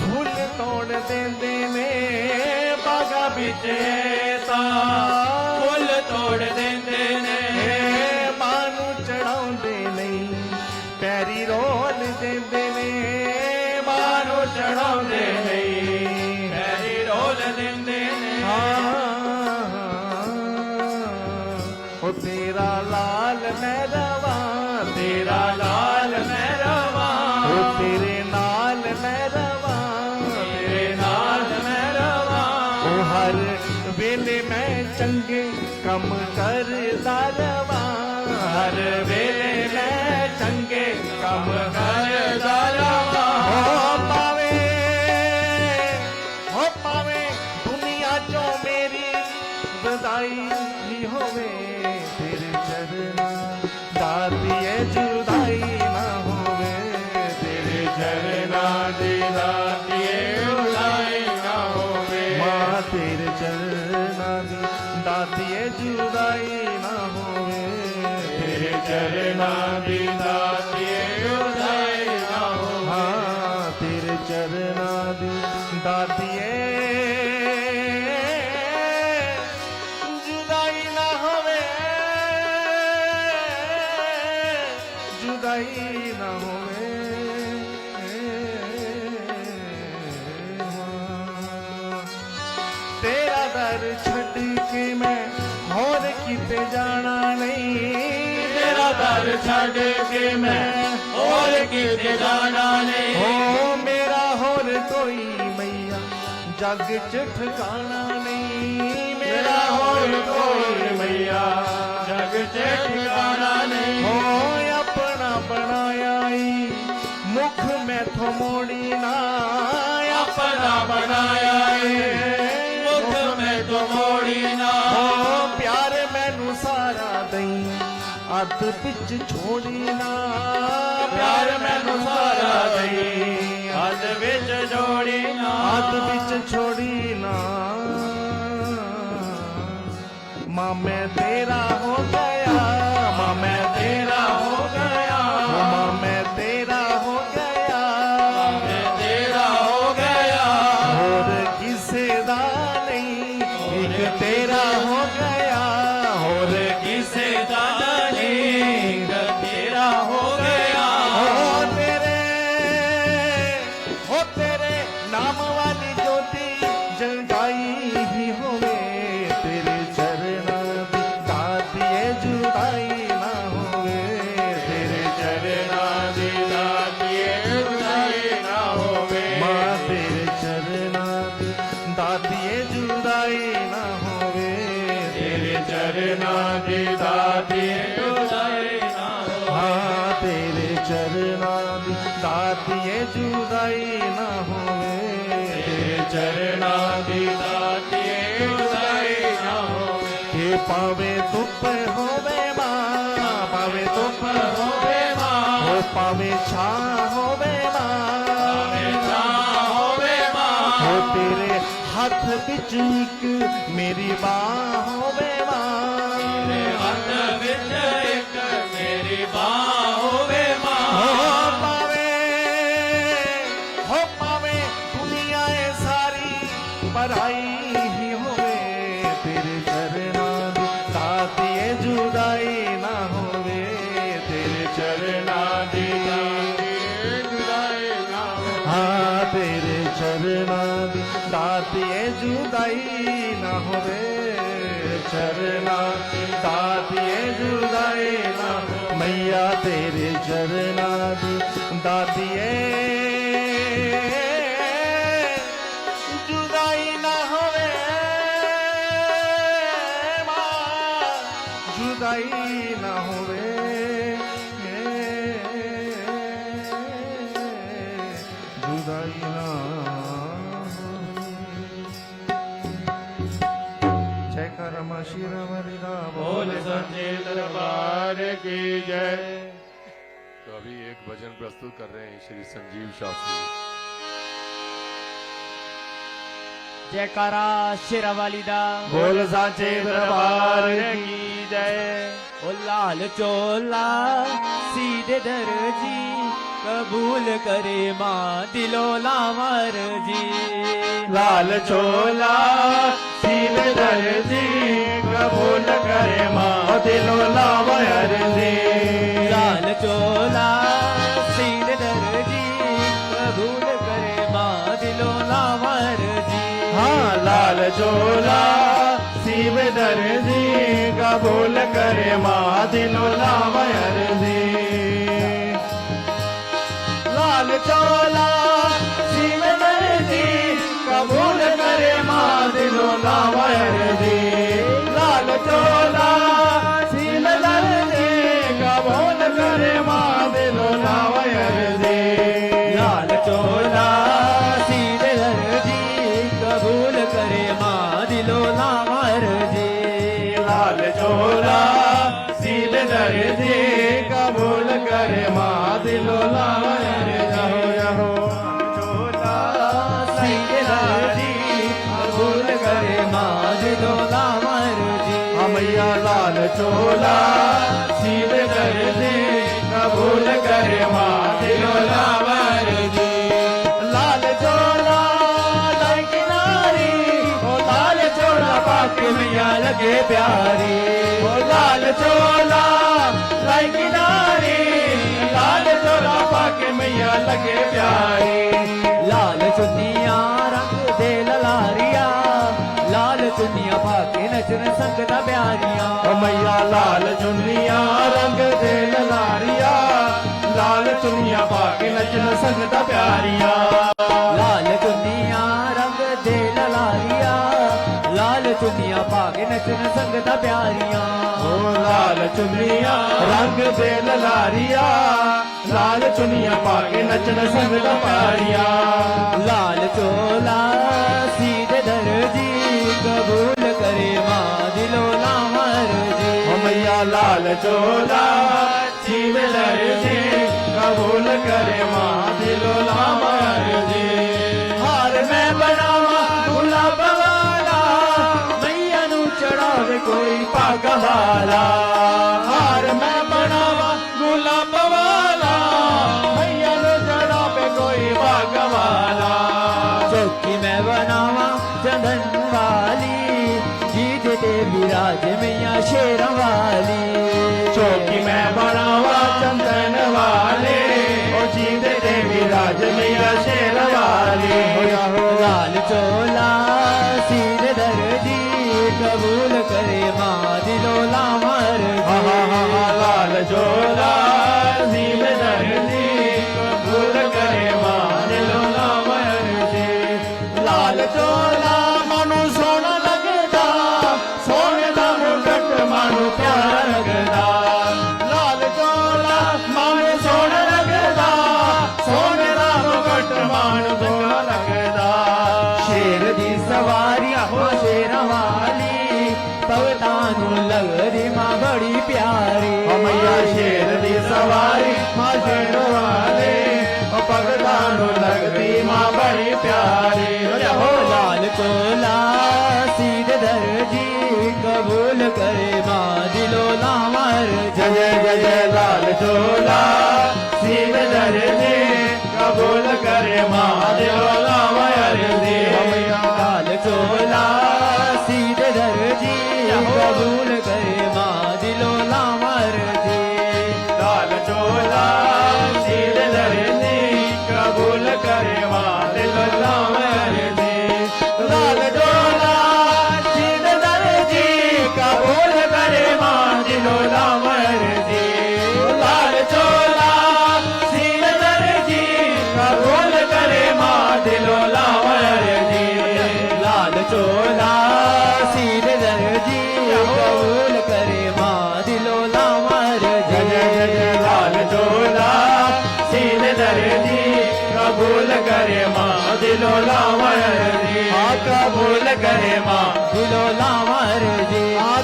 फुल तोड़ देंदे ने, बागा ਵਿੱਚ ਇਹ ਤਾਂ ਫੁੱਲ ਤੋੜ ਦਿੰਦੇ ਨੇ ਮਾਂ ਨੂੰ ਚੜਾਉਂਦੇ ਨਹੀਂ ਪੈਰੀ ਰੋਲ ਦਿੰਦੇ ਨੇ ਮਾਂ ਨੂੰ ਚੜਾਉਂਦੇ ਨਹੀਂ ਪੈਰੀ ਰੋਲ ਦਿੰਦੇ ਨੇ ਉਹ ਤੇਰਾ ਲਾਲ ਮੈਂ ਰਵਾਂ ਤੇਰਾ ਲਾਲ ਮੈਂ ਰਵਾਂ ਉਹ ਤੇਰੇ ਨਾਲ ਮੈਂ ਰਵਾਂ ਤੇਰੇ ਨਾਲ ਮੈਂ ਰਵਾਂ ਉਹ ਹਰ ਵੇਲੇ ਮੈਂ ਚੰਗੇ ਕੰਮ ਕਰਦਾ ਰਵਾਂ ਹਰ ਵੇਲੇ ਮੈਂ ਚੰਗੇ ਕੰਮ ਕਰਦਾ ਰਵਾਂ ਹੋ ਪਾਵੇ ਦੁਨੀਆ ਚੋਂ ਮੇਰੀ ਵਧਾਈ ਹੀ ਹੋਵੇ ਤੇਰੇ ਚਰਨਾਂ ਦਾ ਦੀਏ ਜੁਦਾਈ ਨਾ ਹੋਵੇ ਤੇਰੇ ਚਰਨਾਂ ਦੀ ਦਾਤੀਏ ਉਡਾਈ ਨਾ ਹੋਵੇ ਮਾਂ ਤੇਰੇ ਚਰਨਾਂ ਦੀ ਦਾਤੀਏ ਜੁਦਾਈ ਨਾ ਹੋਵੇ ਤੇਰੇ ਚਰਨਾਂ ਦੀ ਦਾਤੀਏ ਉਡਾਈ ਨਾ ਹੋਵੇ ਹਾਂ ਤੇਰੇ ਚਰਨਾਂ ਦੀ ਦਾਤੀਏ ਜੁਦਾਈ ਨਾ ਹੋਵੇ ਜੁਦਾਈ ਨਾ ਹੋਵੇ ਤੇਰਾ ਦਰ ਛੱਡ ਕੇ ਮੈਂ ਹੋਰ ਕਿਤੇ ਜਾਣਾ ਨਹੀਂ ਤੇਰਾ ਦਰ ਛੱਡ ਕੇ ਮੈਂ ਹੋਰ ਕਿਤੇ ਜਾਣਾ ਨਹੀਂ ਹੋ ਮੇਰਾ ਹੋਰ ਕੋਈ ਮਈਆ ਜੱਗ ਚ ਠਿਕਾਣਾ ਨਹੀਂ ਮੇਰਾ ਹੋਰ ਕੋਈ ਮਈਆ ਜਗ ਚ ਠਿਕਾਣਾ ਨਹੀਂ ਹੋ ਆਪਣਾ ਬਣਾਇਆ ਈ ਮੁਖ ਮੈਥੋਂ ਮੋੜੀ ਨਾ ਆਪਣਾ ਬਣਾਇਆ ਏ ਮੁਖ ਮੈਂ ਤੋਂ ਮੋੜੀ ਨਾ ਹੋ ਪਿਆਰ ਮੈਨੂੰ ਸਾਰਾ ਦਈ ਅੱਧ ਵਿੱਚ ਛੋੜੀ ਨਾ ਪਿਆਰ ਮੈਨੂੰ ਸਾਰਾ ਦਈ ਹੱਥ ਵਿੱਚ ਜੋੜੀ ਨਾ ਅੱਧ ਵਿੱਚ ਛੋੜੀ ਨਾ ਮਾਂ ਮੈਂ ਤੇਰਾ ਹੋ ਗਿਆ ਮਾਂ ਮੈਂ ਤੇਰਾ ਹੋ ਗਿਆ ਮਾਂ ਮੈਂ ਤੇਰਾ ਹੋ ਗਿਆ ਮੈਂ ਤੇਰਾ ਹੋ ਗਿਆ ਹੋਰ ਕਿਸੇ ਦਾ ਨਹੀਂ ਇੱਕ ਤੇਰਾ ਹੋ ਗਿਆ ਹੋਰ ਕਿਸੇ ਦਾ ਨਹੀਂ ਤੇਰਾ ਹੋ ਗਿਆ ਹੋ ਤੇਰੇ ਨਾਮ ਵਾਲੀ ਜੋਤੀ ਜਗਾਈ ਵੀ ਹੋਵੇ ਤੇਰੇ ਚਰਨਾਂ ਦੀ ਦਾਤੀਏ ਜੁਦਾਈ ਨਾ ਹੋਵੇ ਤੇਰੇ ਚਰਨਾਂ ਦੀ ਦਾਤੀਏ ਉਡਾਈ ਨਾ ਹੋਵੇ ਮਾਂ ਤੇਰੇ ਚਰਨਾਂ ਦੀ ਦਾਤੀਏ ਜੁਦਾਈ ਨਾ ਹੋਵੇ ਤੇਰੇ ਚਰਨਾਂ ਦੀ ਦਾਤੀਏ ਉਡਾਈ ਨਾ ਹੋਵੇ ਹਾਂ ਤੇਰੇ ਚਰਨਾਂ ਦੀ ਦਾਤੀਏ ਜੁਦਾਈ ਨਾ ਹੋਵੇ ਤੇਰੇ ਚਰਨਾਂ ਦੀ ਦਾਤੀਏ ਉਡਾਈ ਨਾ ਹੋਵੇ ਕਿ ਪਾਵੇ ਧੁੱਪ ਹੋਵੇ ਮਾਂ ਪਾਵੇ ਧੁੱਪ ਹੋਵੇ ਮਾਂ ਹੋ ਪਾਵੇ ਛਾਂ ਹੋਵੇ ਮਾਂ ਛਾਂ ਹੋਵੇ ਮਾਂ ਹੋ ਤੇਰੇ ਹੱਥ ਵਿੱਚ ਇੱਕ ਮੇਰੀ ਬਾਹ ਹੋਵੇ ਮਾਂ ਤੇਰੇ ਹੱਥ ਵਿੱਚ ਇੱਕ ਮੇਰੀ ਬਾਹ ਹੋਵੇ ਮਾਂ ਹੋ ਪਾਵੇ ਦੁਨੀਆ ਇਹ ਸਾਰੀ ਪਰਾਈ ਹੀ ਹੋਵੇ ਤੇਰੇ ਚਰਨਾਂ ਦੀ ਦਾਤੀਏ ਜੁਦਾਈ ਨਾ ਹੋਵੇ ਤੇਰੇ ਚਰਨਾਂ ਦੀ ਦਾਤੀਏ ਉਡਾਈ ਨਾ ਹੋਵੇ ਹਾਂ ਤੇਰੇ ਚਰਨਾਂ ਦੀ ਦਾਤੀਏ ਜੁਦਾਈ ਨਾ ਹੋਵੇ ਚਰਨਾਂ ਦੀ ਦਾਤੀਏ ਜੁਦਾਈ ਨਾ ਹੋਵੇ ਮਈਆ ਤੇਰੇ ਚਰਨਾਂ ਦੀ ਦਾਤੀਏ ਜੁਦਾਈ ਨਾ ਹੋਵੇ ਮਾਂ ਜੁਦਾਈ ਨਾ ਹੋਵੇ ਜੁਦਾਈ ਨਾ ਜੈ ਕਰਮ ਸ਼ਿਰਵਰੀ ਦਾ ਬੋਲ ਸੰਜੇ दरबार की जय तो अभी एक भजन प्रस्तुत कर रहे हैं श्री संजीव शास्त्री। ਜੈਕਾਰਾ ਸ਼ੇਰਾਂ ਵਾਲੀ ਦਾ ਬੋਲ ਸਾਚੇ ਦਰਬਾਰ ਕੀ ਜੈ ਉਹ ਲਾਲ ਚੋਲਾ ਸੀਧੇ ਦਰਜੀ कबूल करे माँ दिलो लावर जी ਲਾਲ ਚੋਲਾ सील दर्जी कबूल करे माँ दिलो लावा अर्जी लाल चोला सील दर्जी कबूल करे माँ दिलो लावा अर्जी हाँ लाल चोला सील दर्जी कबूल करे माँ दिलो लावा अर्जी लाल चोला सील दर्जी कबूल करे माँ दिलो लावा अर्जी लाल चोला सील दर्जी कबूल करे माँ दिलो लावा अर्जी लाल चोला सील दर्जी कबूल करे माँ दिलो लावा अर्जी लाल चोला सील दर्जी कबूल करे माँ दिलो लावा चोला सील दर्जी कबूल करे माँ दिलो लावा मैया लाल चोला सील दर्जी कबूल करे माँ दिलो लावा लाल चोला लाई किनारी ओ लाल चोला पाके मैया लगे प्यारी ओ लाल चोला लाई किनारी लाल चोला पाके मैया लगे प्यारी लाल चुन्निया रंग दे ललारिया लाल चुन्निया पाके नचन संगता प्यारिया ओ मैया लाल चुन्निया रंग दे ललारिया लाल चुन्निया पाके नचन संगता प्यारिया लाल चुन्निया रंग दे ललारिया लाल चुन्निया पाके नचन संगता प्यारिया ओ लाल चुन्निया रंग दे ललारिया लाल चुन्निया पाके नचन संगता प्यारिया लाल चोला सीधे दर्जी कबूल करे माँ दिलो लावा अर्जी ओ मैया लाल चोला सील दर्जी कबूल करे माँ दिलो लावा अर्जी हार मैं बनावा गुलाब वाला मैया नू चढ़ावे कोई पाग वाला हार मैं बनावा गुलाब वाला मैया नू चढ़ावे कोई पाग वाला चौकी मैं बनावा चंदन वाली जीत दे विराज मैया शेर वाली चौकी मैं बनावा चंदन वाले ओ जीत दे विराज मैया शेर वाली लाल चोला सील दर्जी कबूल करे माँ दिलो लावा अर्जी लाल चोला सील दर्जी कबूल करे माँ दिलो लावा अर्जी लाल चोला मानू सोना लगदा सोने दा मुकुट मानू प्यारा लगदा लाल चोला मानू सोना लगदा सोने दा मुकुट मानू प्यारा लगदा शेर दी सवारी हो शेर वाली भगतानू लगदी माँ बड़ी प्यारी ओ मैया शेर दी सवारी माँ शेर वाले ओ भगतानू लगदी माँ बड़ी प्यारी हो लाल चोला सीधे दर्जी कबूल करे माँ दिलो लावा अर्जी जय जय लाल चोला सील दर्जी कबूल करे माँ दिलो लावा अर्जी लाल चोला सीधे दर्जी कबूल करे माँ दिलो लावा अर्जी लाल चोला सील दर्जी कबूल करे माँ दिलो लावा अर्जी लाल चोला सील दर्जी कबूल करे माँ दिलो लावा अर्जी लाल चोला सील दर्जी कबूल करे माँ दिलो लावा अर्जी लाल चोला सीधे दर्जी कबूल करे माँ दिलो लावा अर्जी जय जय लाल चोला सील दर्जी कबूल करे माँ दिलो लावा अर्जी कबूल करे माँ दिलो लावा अर्जी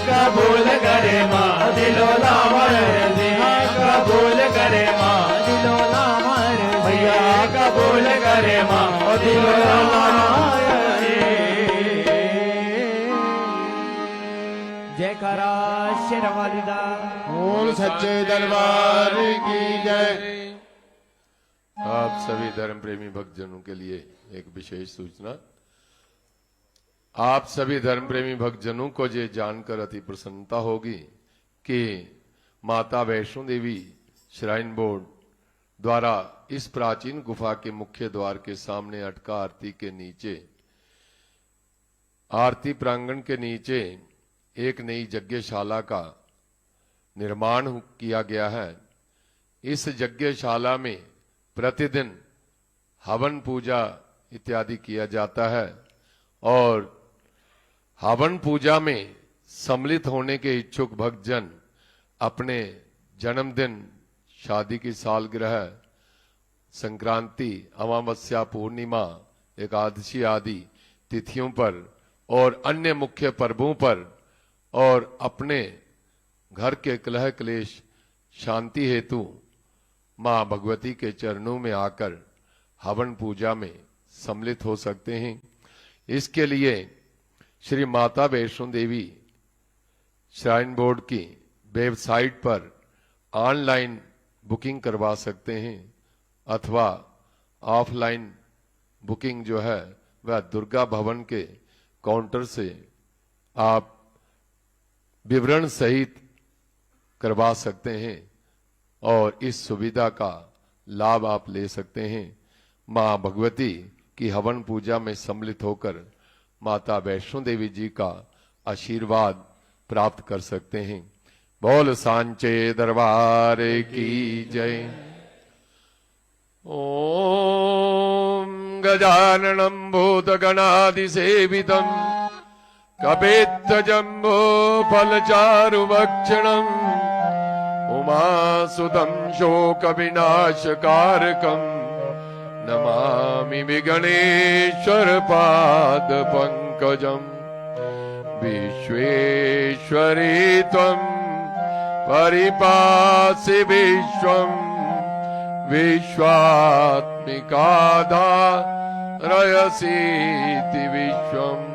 कबूल करे माँ दिलो लावा अर्जी कबूल करे माँ दिलो लावा अर्जी भैया कबूल करे माँ दिलो लावा जयकारा शेर वालिदा बोल सच्चे दरबार की जय। आप सभी धर्म प्रेमी भक्तजनों के लिए एक विशेष सूचना। आप सभी धर्म प्रेमी भक्तजनों को ये जानकर अति प्रसन्नता होगी कि माता वैष्णो देवी श्राइन बोर्ड द्वारा इस प्राचीन गुफा के मुख्य द्वार के सामने अटका आरती के नीचे, आरती प्रांगण के नीचे एक नई यज्ञशाला का निर्माण किया गया है। इस यज्ञशाला में प्रतिदिन हवन पूजा इत्यादि किया जाता है और हवन पूजा में सम्मिलित होने के इच्छुक भक्तजन अपने जन्मदिन, शादी की सालगिरह, संक्रांति, अमावस्या, पूर्णिमा, एकादशी आदि तिथियों पर और अन्य मुख्य पर्वों पर और अपने घर के कलह क्लेश शांति हेतु मां भगवती के चरणों में आकर हवन पूजा में सम्मिलित हो सकते हैं। इसके लिए श्री माता वैष्णो देवी श्राइन बोर्ड की वेबसाइट पर ऑनलाइन बुकिंग करवा सकते हैं अथवा ऑफलाइन बुकिंग जो है वह दुर्गा भवन के काउंटर से आप विवरण सहित करवा सकते हैं और इस सुविधा का लाभ आप ले सकते हैं। मां भगवती की हवन पूजा में सम्मिलित होकर माता वैष्णो देवी जी का आशीर्वाद प्राप्त कर सकते हैं। बोल सांचे दरबार की जय। ओम गजाननं भूतगणाधिसेवितं कपित्थजम्बो फलचारुभक्षणम् उमासुतं शोकविनाशकारकम् नमामि विगणेश्वर पाद पंकजम्। विश्वेश्वरी त्वं परिपासि विश्वम् विश्वात्मिकाधारयसीति विश्वम्।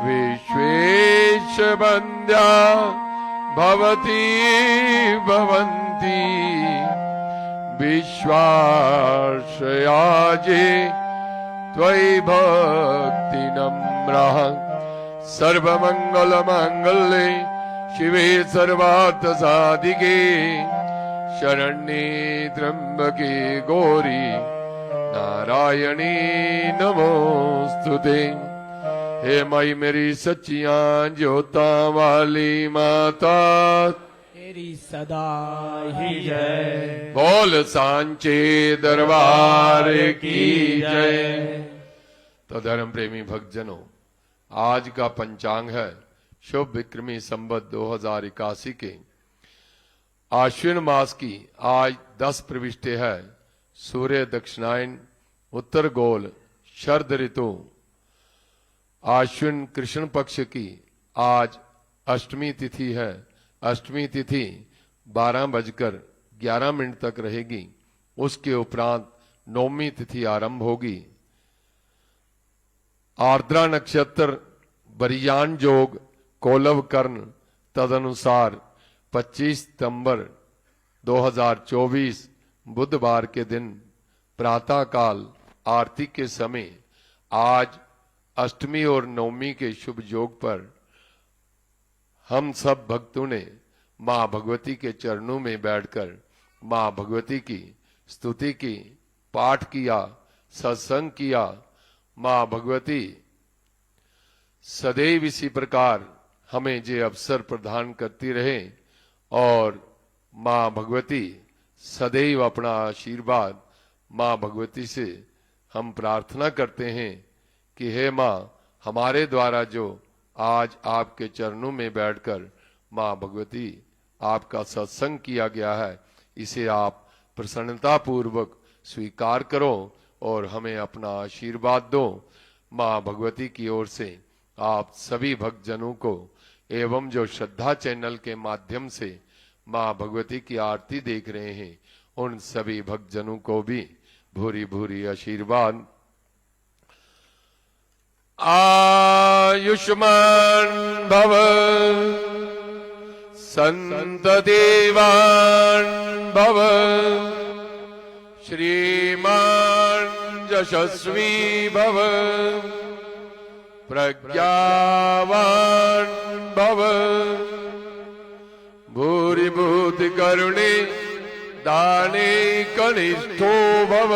विश्वेशवन्द्या भवती भवन्ति विश्वाश्रयाजे त्वयि भक्ति नम्रः। सर्वमंगलमांगल्ये शिवे सर्वार्थ साधिके शरण्ये त्र्यंबके गौरी नारायणी नमोस्तुते। हे माई मेरी सच्चियां ज्योता वाली माता तेरी सदा ही जय। बोल सांचे दरबार की जय। तो धर्म प्रेमी भक्तजनों, आज का पंचांग है शुभ विक्रमी संवत 2081 के आश्विन मास की आज 10 प्रविष्टे है। सूर्य दक्षिणायन उत्तर गोल शरद ऋतु आश्विन कृष्ण पक्ष की आज अष्टमी तिथि है। अष्टमी तिथि 12:11 तक रहेगी। उसके उपरांत नौमी तिथि आरंभ होगी। आर्द्रा नक्षत्र, बरियान जोग, कोलव कर्ण तदनुसार 25 सितंबर 2024 बुधवार के दिन प्रातः काल आरती के समय आज अष्टमी और नवमी के शुभ योग पर हम सब भक्तों ने मां भगवती के चरणों में बैठकर मां भगवती की स्तुति की, पाठ किया, सत्संग किया। मां भगवती सदैव इसी प्रकार हमें जे अवसर प्रदान करती रहे और मां भगवती सदैव अपना आशीर्वाद मां भगवती से हम प्रार्थना करते हैं कि हे मां, हमारे द्वारा जो आज आपके चरणों में बैठकर मां भगवती आपका सत्संग किया गया है, इसे आप प्रसन्नता पूर्वक स्वीकार करो और हमें अपना आशीर्वाद दो। मां भगवती की ओर से आप सभी भक्तजनों को एवं जो श्रद्धा चैनल के माध्यम से मां भगवती की आरती देख रहे हैं, उन सभी भक्तजनों को भी भूरी भूरी आशीर्वाद। आयुष्मान भव संततिवान भव श्रीमान यशस्वी भव प्रज्ञावान भव भूरिभूति करुणे दाने कनिष्ठो भव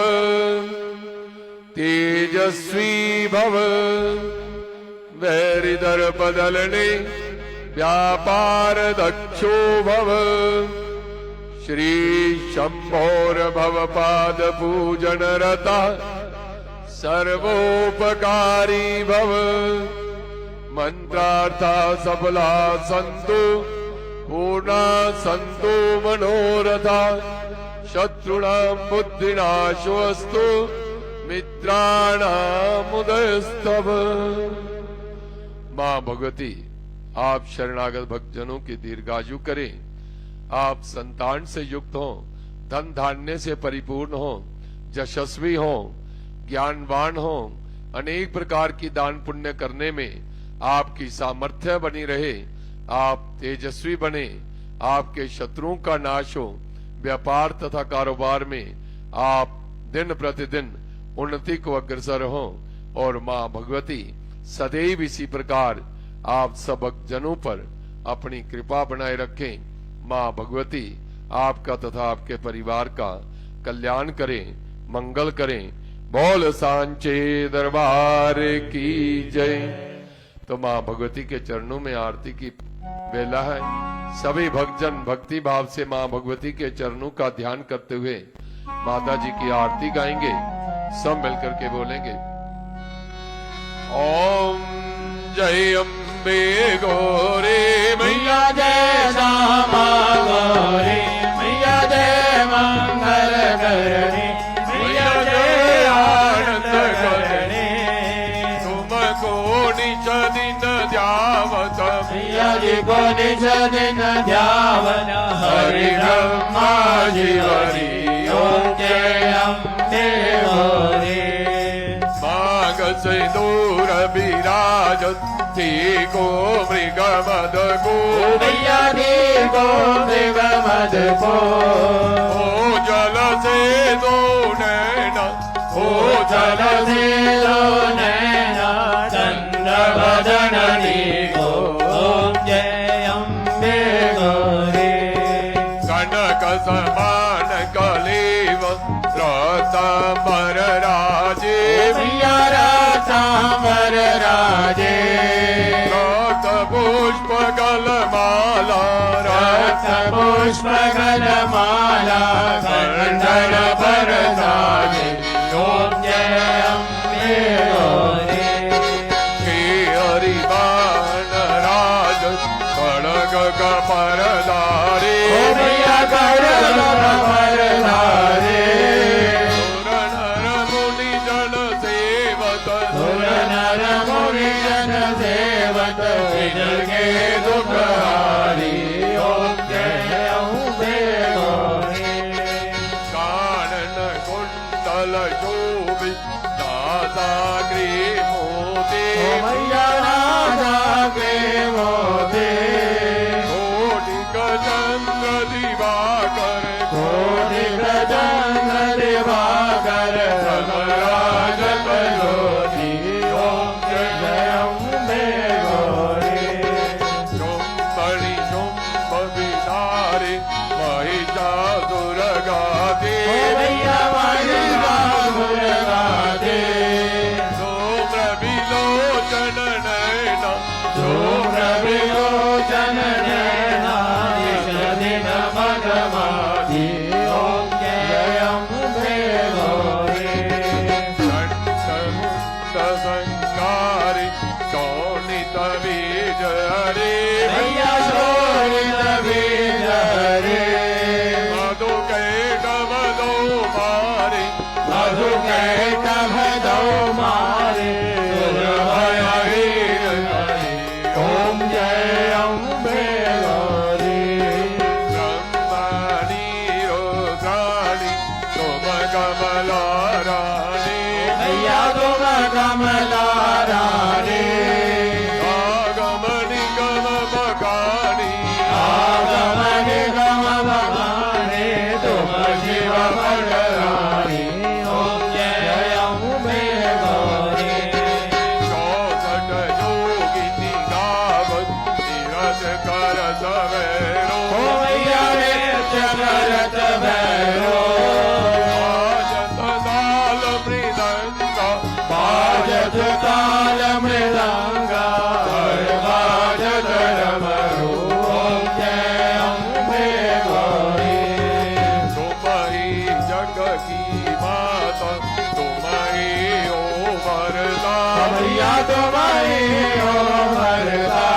तेजस्वी भव वैरिदर्प दलने व्यापार दक्षो भव श्री शंभोर भव पाद पूजन रता सर्वोपकारी भव मंत्रार्था सफला संतु पूर्णा संतु मनोरथा शत्रुणां बुद्धिनाशोऽस्तु मित्राणाम उदयस्तव। मां भगवती आप शरणागत भक्तजनों की दीर्घायु करें, आप संतान से युक्त हो, धन धान्य से परिपूर्ण हो, यशस्वी हो, ज्ञानवान हो, अनेक प्रकार की दान पुण्य करने में आपकी सामर्थ्य बनी रहे, आप तेजस्वी बने, आपके शत्रुओं का नाश हो, व्यापार तथा कारोबार में आप दिन प्रतिदिन उन्नति को अग्रसर हो और मां भगवती सदैव इसी प्रकार आप सब भक्तजनों पर अपनी कृपा बनाए रखें। मां भगवती आपका तथा आपके परिवार का कल्याण करें, मंगल करें। बोल सांचे दरबार की जय। तो मां भगवती के चरणों में आरती की वेला है। सभी भक्तजन भक्ति भाव से मां भगवती के चरणों का ध्यान करते हुए माता जी की आरती गाएंगे। सब मिलकर के बोलेंगे ओम जय अम्बे गौरी मैया जय श्यामा गौरी मैया जय मंगल करणी मैया जय आनंद करणी तुमको निज दिन ध्यावत मैया जी को निज दिन ध्यावन हरि ब्रह्मा जीवनी ओम जय अम्बे गौरी माग से दूर विराज थी को मृग मद को मैया जी को मृग मद को ओ जल से दो नैना ओ जल से दो नैना चंद्र भजन को ओम जय अम्बे गौरी कनक समान कलेव रतंबर राजे मैया रातांबर राजे रत पुष्प गलमाला रथ पुष्प गलमाला कंडल पर साजे ओम जय अम्बे गौरी हरिबान राज खड़ग कपरदारे ओ मैया खड़ग कपरदारे नर मुनि जन सेवत सुर नर मुनि जन सेवत विजल के दुख हारी ओम जय अम्बे गौरी कानन कुंडल शोभि दादा मोती ओ मैया राधा के मोती कोटि चंद्र दिवाकर कोटि प्रचंड दिवाकर समराज ज्योति ओम जय अम्बे गौरी चुम्बड़ी चुम्ब बिहारी महिषासुर गाते ओ मैया महिषासुर गाते धूम्र विलोचन नैना धूम्र विलोचन नैना इस दिन मगमाती ओम जय अम्बे गौरी मुंड संकारी शोणित बीज हरे मैया शोणित बीज हरे मधु कैटभ दो मारे मधु कैटभ दो मारे सुरभय वीर हरि ओम जय अम्बे गौरी ब्रह्मणी रोगाणी तुम कमला रानी मैया तुम कमला रानी आगम निगम बगानी आगम निगम भवानी तुम शिव भगवानी ओम जय अम्बे गौरी 64 रो बाजत ताल मृदंगा बाजत ताल मृदंगा बाजत डमरू ओम जय अम्बे गौरी तुम ही जग की माता तुम ही ओ वरदा मैया तुम्हारी ओ वरदा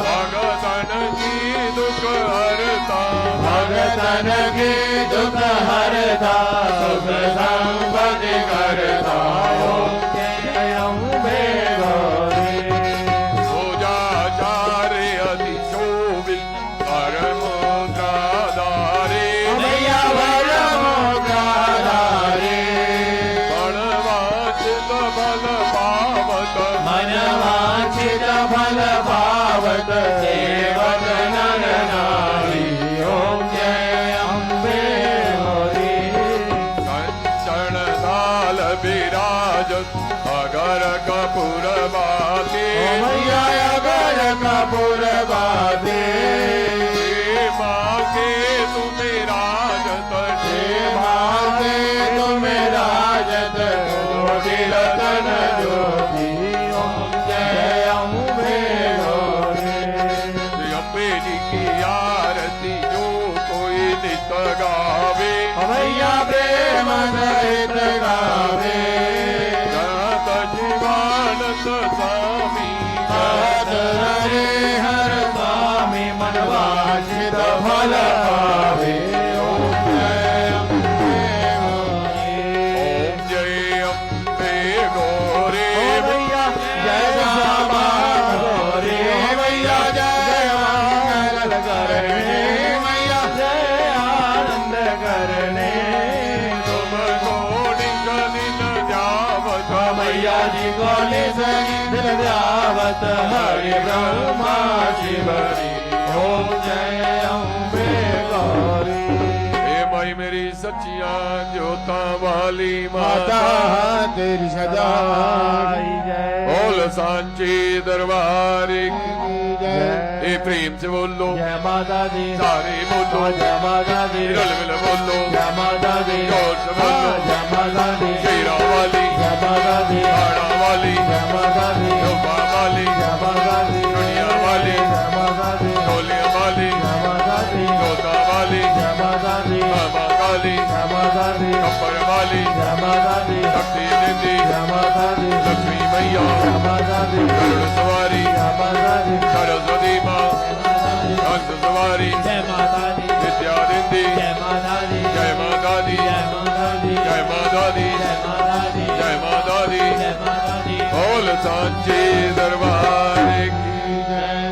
भगतन की दुख हरता भगतन की दुख हरता सुख संपत्ति करता ओम जय अम्बे गौरी पूजाचार्य अति शोभित परम मुद्राधारे मैया वरमोगारे बलवांचित बल पावत मनवांछित फल पावत सेवक नर नारी ओम जय अम्बे गौरी कंचन दाल विराजत अगर कपूर बाते मैया अगर कपूर बाते मांगे तुम्हें राजत भागे तुम्हें राजत कोटिल तन ज्योति ओम जय अम्बे गौरी अम्बे जी की आरती जो कोई नित गावे मैया प्रेम सहित गावे गत जीवानंद स्वामी हर हरे हर स्वामी मनवांछित फल पावे ओम जय अम्बे गौरी ओम जय अम्बे गौरी ओ मैया जय श्यामा गौरी ओ मैया जय मंगल करने मैया जय आनंद करने तुमको निगलिन जावत मैया जी को दिल जावत हरि ब्रह्मा शिवरी ओम जय अम्बे गौरी हे माई मेरी सच्चियां ज्योता वाली माता माता तेरी सदाई जय बोल सांची दरबार की जय हे प्रेम से बोलो जय माता दी सारे बोलो जय माता दी मिल मिल बोलो जय माता दी जोर से बोलो जय माता दी शेरा वाली जय माता दी भाड़ा वाली जय माता दी डोबा वाली जय माता दी दुनिया वाली जय माता दी ढोलिया वाली जय माता दी जोता वाली जय माता दी मामा काली जय माता दी कप्पर वाली जय माता दी शक्ति निधि जय माता दी लक्ष्मी मैया जय माता दी गरुड़ सवारी जय माता दी सरस्वती माँ हंस सवारी जय माता दी विद्या निधि जय माता दी जय माता दी जय माता दी जय माता दी जय माता दी जय माता दी जय माता दी बोल सांची दरबार की जय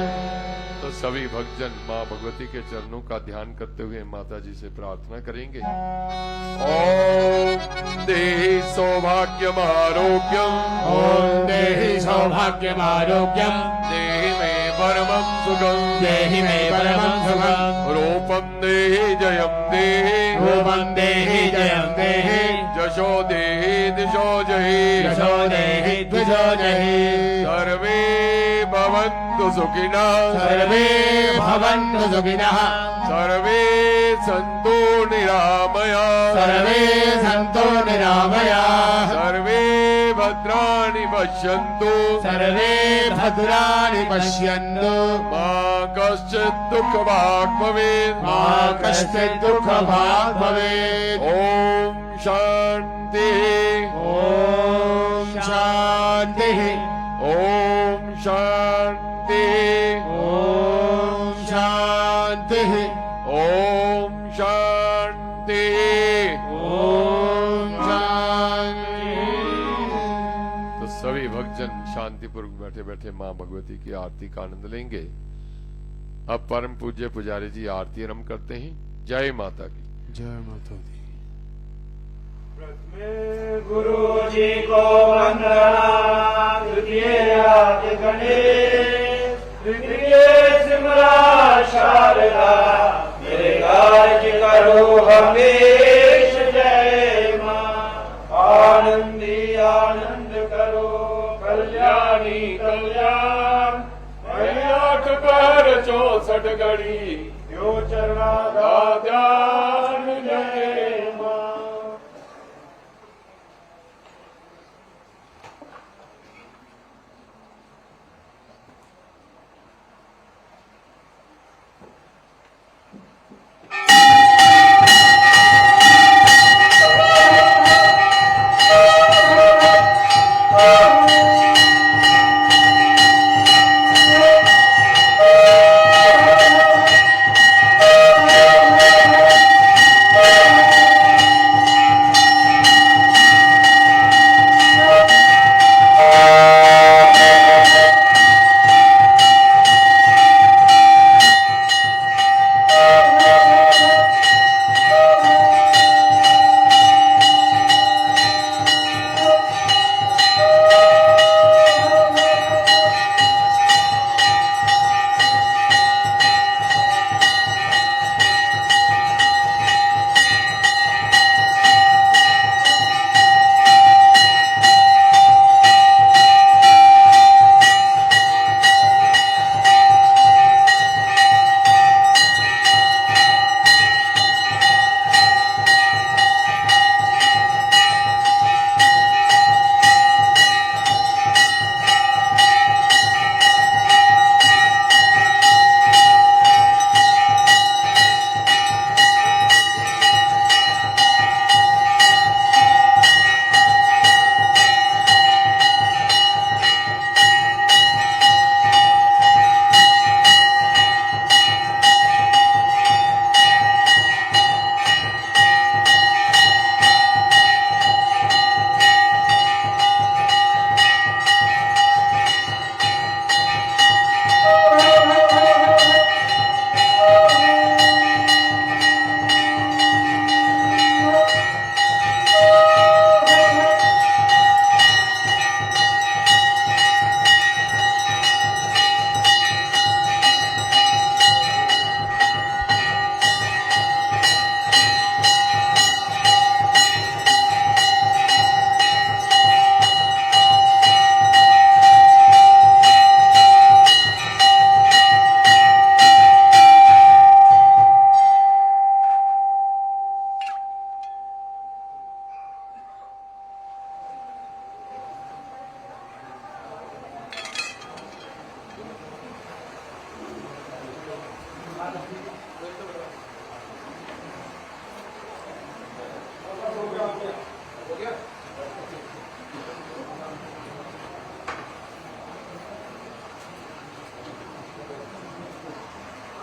तो सभी भक्तजन माँ भगवती के चरणों का ध्यान करते हुए माता जी से प्रार्थना करेंगे। ओम देहि सौभाग्यम आरोग्यम ओम देहि सौभाग्यम आरोग्यम देहि मे परमं सुखम देहि मे परमं सुखम रूपम देहि जयम देहि रूपं देहि जयं देहि जशो देहि दिशो जहि यशो देहि द्विजो जहि सर्वे भवन्तु सुखिनः सर्वे भवन्तु सुखिनः सर्वे सन्तु निरामया सर्वे सन्तो निरामयाः सर्वे भद्राणि पश्यन्तु सर्वे भद्राणि पश्यन्तु मा कश्चित् दुःखभाग् भवेत् मा कश्चित् दुःखभाग् भवेत् ॐ शान्तिः ॐ शान्तिः ॐ शान्तिः ॐ शान्तिः ॐ शान्तिः ॐ शान्तिः तो सभी भक्तजन शांतिपूर्वक बैठे बैठे माँ भगवती की आरती का आनंद लेंगे। अब परम पूज्य पुजारी जी आरती आरंभ करते हैं। जय माता की। जय माता दी। गुरु जी को वंदना द्वितीय आदि गणेश तृतीय सिमरा शारदा मेरे कार्य करो हमेश जय माँ आनंदी आनंद करो कल्याणी कल्याण 8 पहर 64 घड़ी यो चरणा का ध्यान जय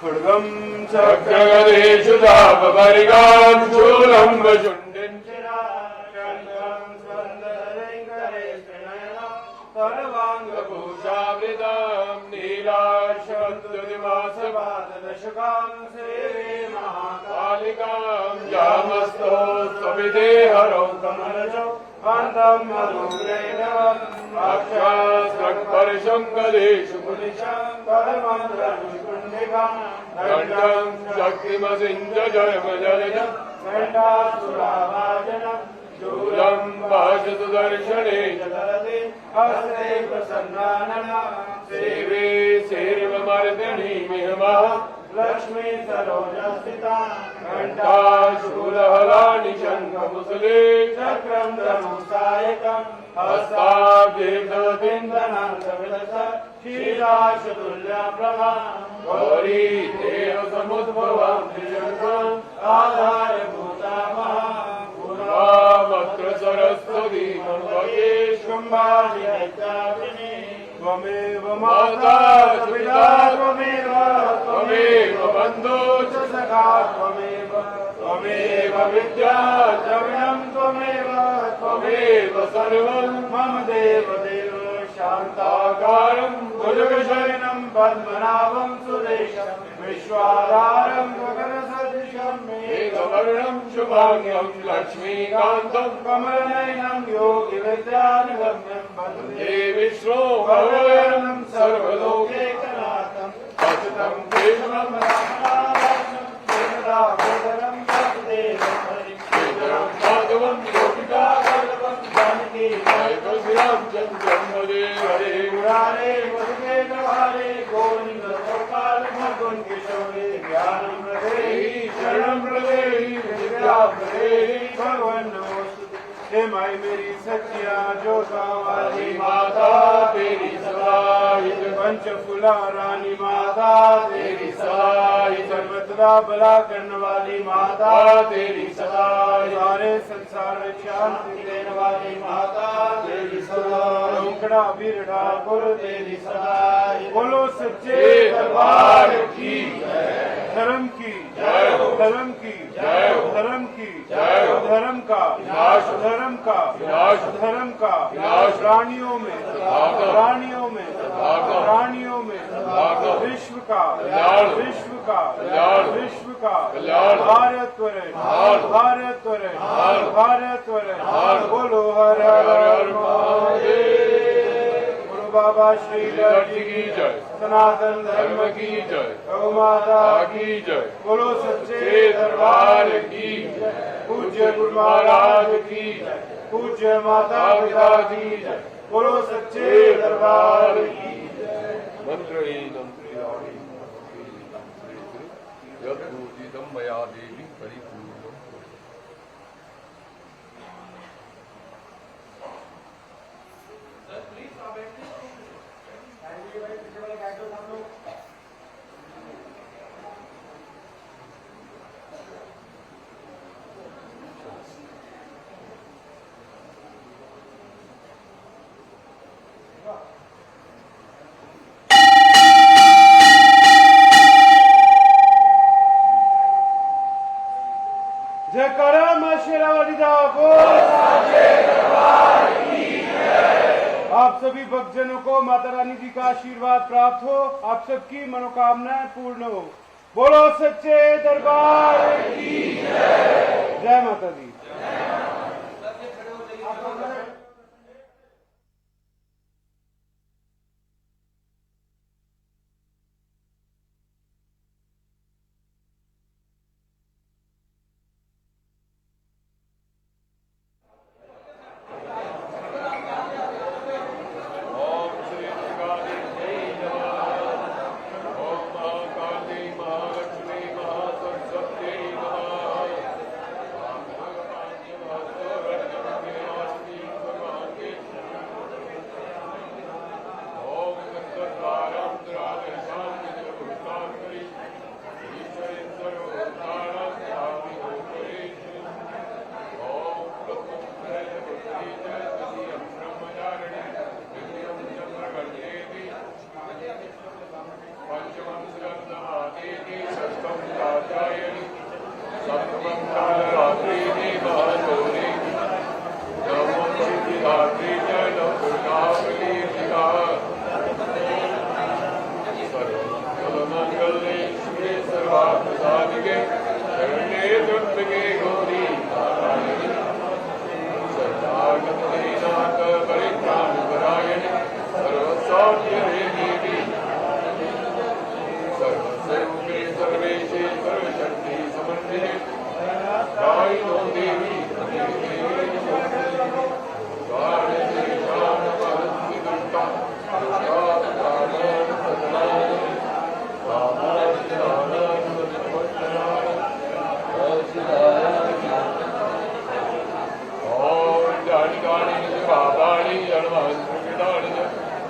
खड्गं चक्रगदेषु दापपरिगां शूलम्बशुण्डिं सर्वाङ्गभूषावृतां नीलाशब्ददिवासपाददशकां सेवे महाकालिकां यामस्तो स्वविदे हरौ कमलजौ कान्तं मधुग्रैणवम् साक्षात्सत्परिशङ्गदेषु पुलिशं परमन्त्रविकुण्डिकां दण्डं शक्तिमसिञ्च जन्मजलजं घण्टासुराभाजनं शूलं भाषतु दर्शने चलते हस्ते प्रसन्नानना सेवे सेर्वमर्दिनी मिहमा लक्ष्मी सरोजस्थिता घण्टा शूलहलानि शङ्खमुसले चक्रं धनुसायकं हस्ताब्देन्दनान्तविलस क्षीराशतुल्यप्रभा गौरी देव समुद्भवं त्रिशङ्कम् आधारभूता महामत्र सरस्वती मन्वये शुम्भादिदैत्याग्नि त्वमेव माता च पिता त्वमेव बन्धो च सखा त्वमेव विद्या द्रविणं त्वमेव सर्वं मम देवदेव शान्ताकारं भुजगशयनं पद्मनाभं सुरेशं विश्वाधारं गगनसदृशं मेघवर्णं शुभाङ्गं लक्ष्मीकान्तं कमलनयनं योगिविद्यानिगम्यं वन्दे विष्णो भगवानं सर्वलोकैकनाथं सततं केशवं रामनाथं वेदाभूषणं सतदेवं हरिं माधवं गोपिकावल्लभं जानकी रामचन्द्रं हरे हरे मुरारे मधुकेन्द्रहारे गोविन्दगोपाल मुकुन्द किशोरे ज्ञानं प्रदेहि शरणं प्रदेहि विद्या प्रदेहि भगवन् नमोस्तुते। हे माई मेरी सच्चिया जोता वाली माता तेरी सहायत पंचफुला रानी माता तेरी सहायत सर्वदा भला करने वाली माता तेरी सहायत सारे संसार में शांति देने वाली माता तेरी सहायत रोकड़ा बिरड़ा गुरु तेरी सहायत बोलो सच्चे दरबार की धर्म की धर्म की धर्म की धर्म का धर्म का धर्म का प्राणियों में विश्व का भारत बोलो हर हर महादेव। गुरु बाबा श्री जी की जय। सनातन धर्म की जय। गौ माता की जय। बोलो सच्चे दरबार की जय। पूज्य गुरु महाराज की जय। पूज्य माता पिता की जय। बोलो सच्चे दरबार की जय। मंत्रहीनं यद्बोधितं मया देवी परिपूर्णं जयकारा मां शेरावाली दा आप सभी भक्तजनों को माता रानी जी का आशीर्वाद प्राप्त हो, आप सबकी मनोकामनाएं पूर्ण हो। बोलो सच्चे दरबार की जय। जय माता दी।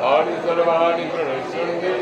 तानि सर्वाणि प्रणश्यन्ते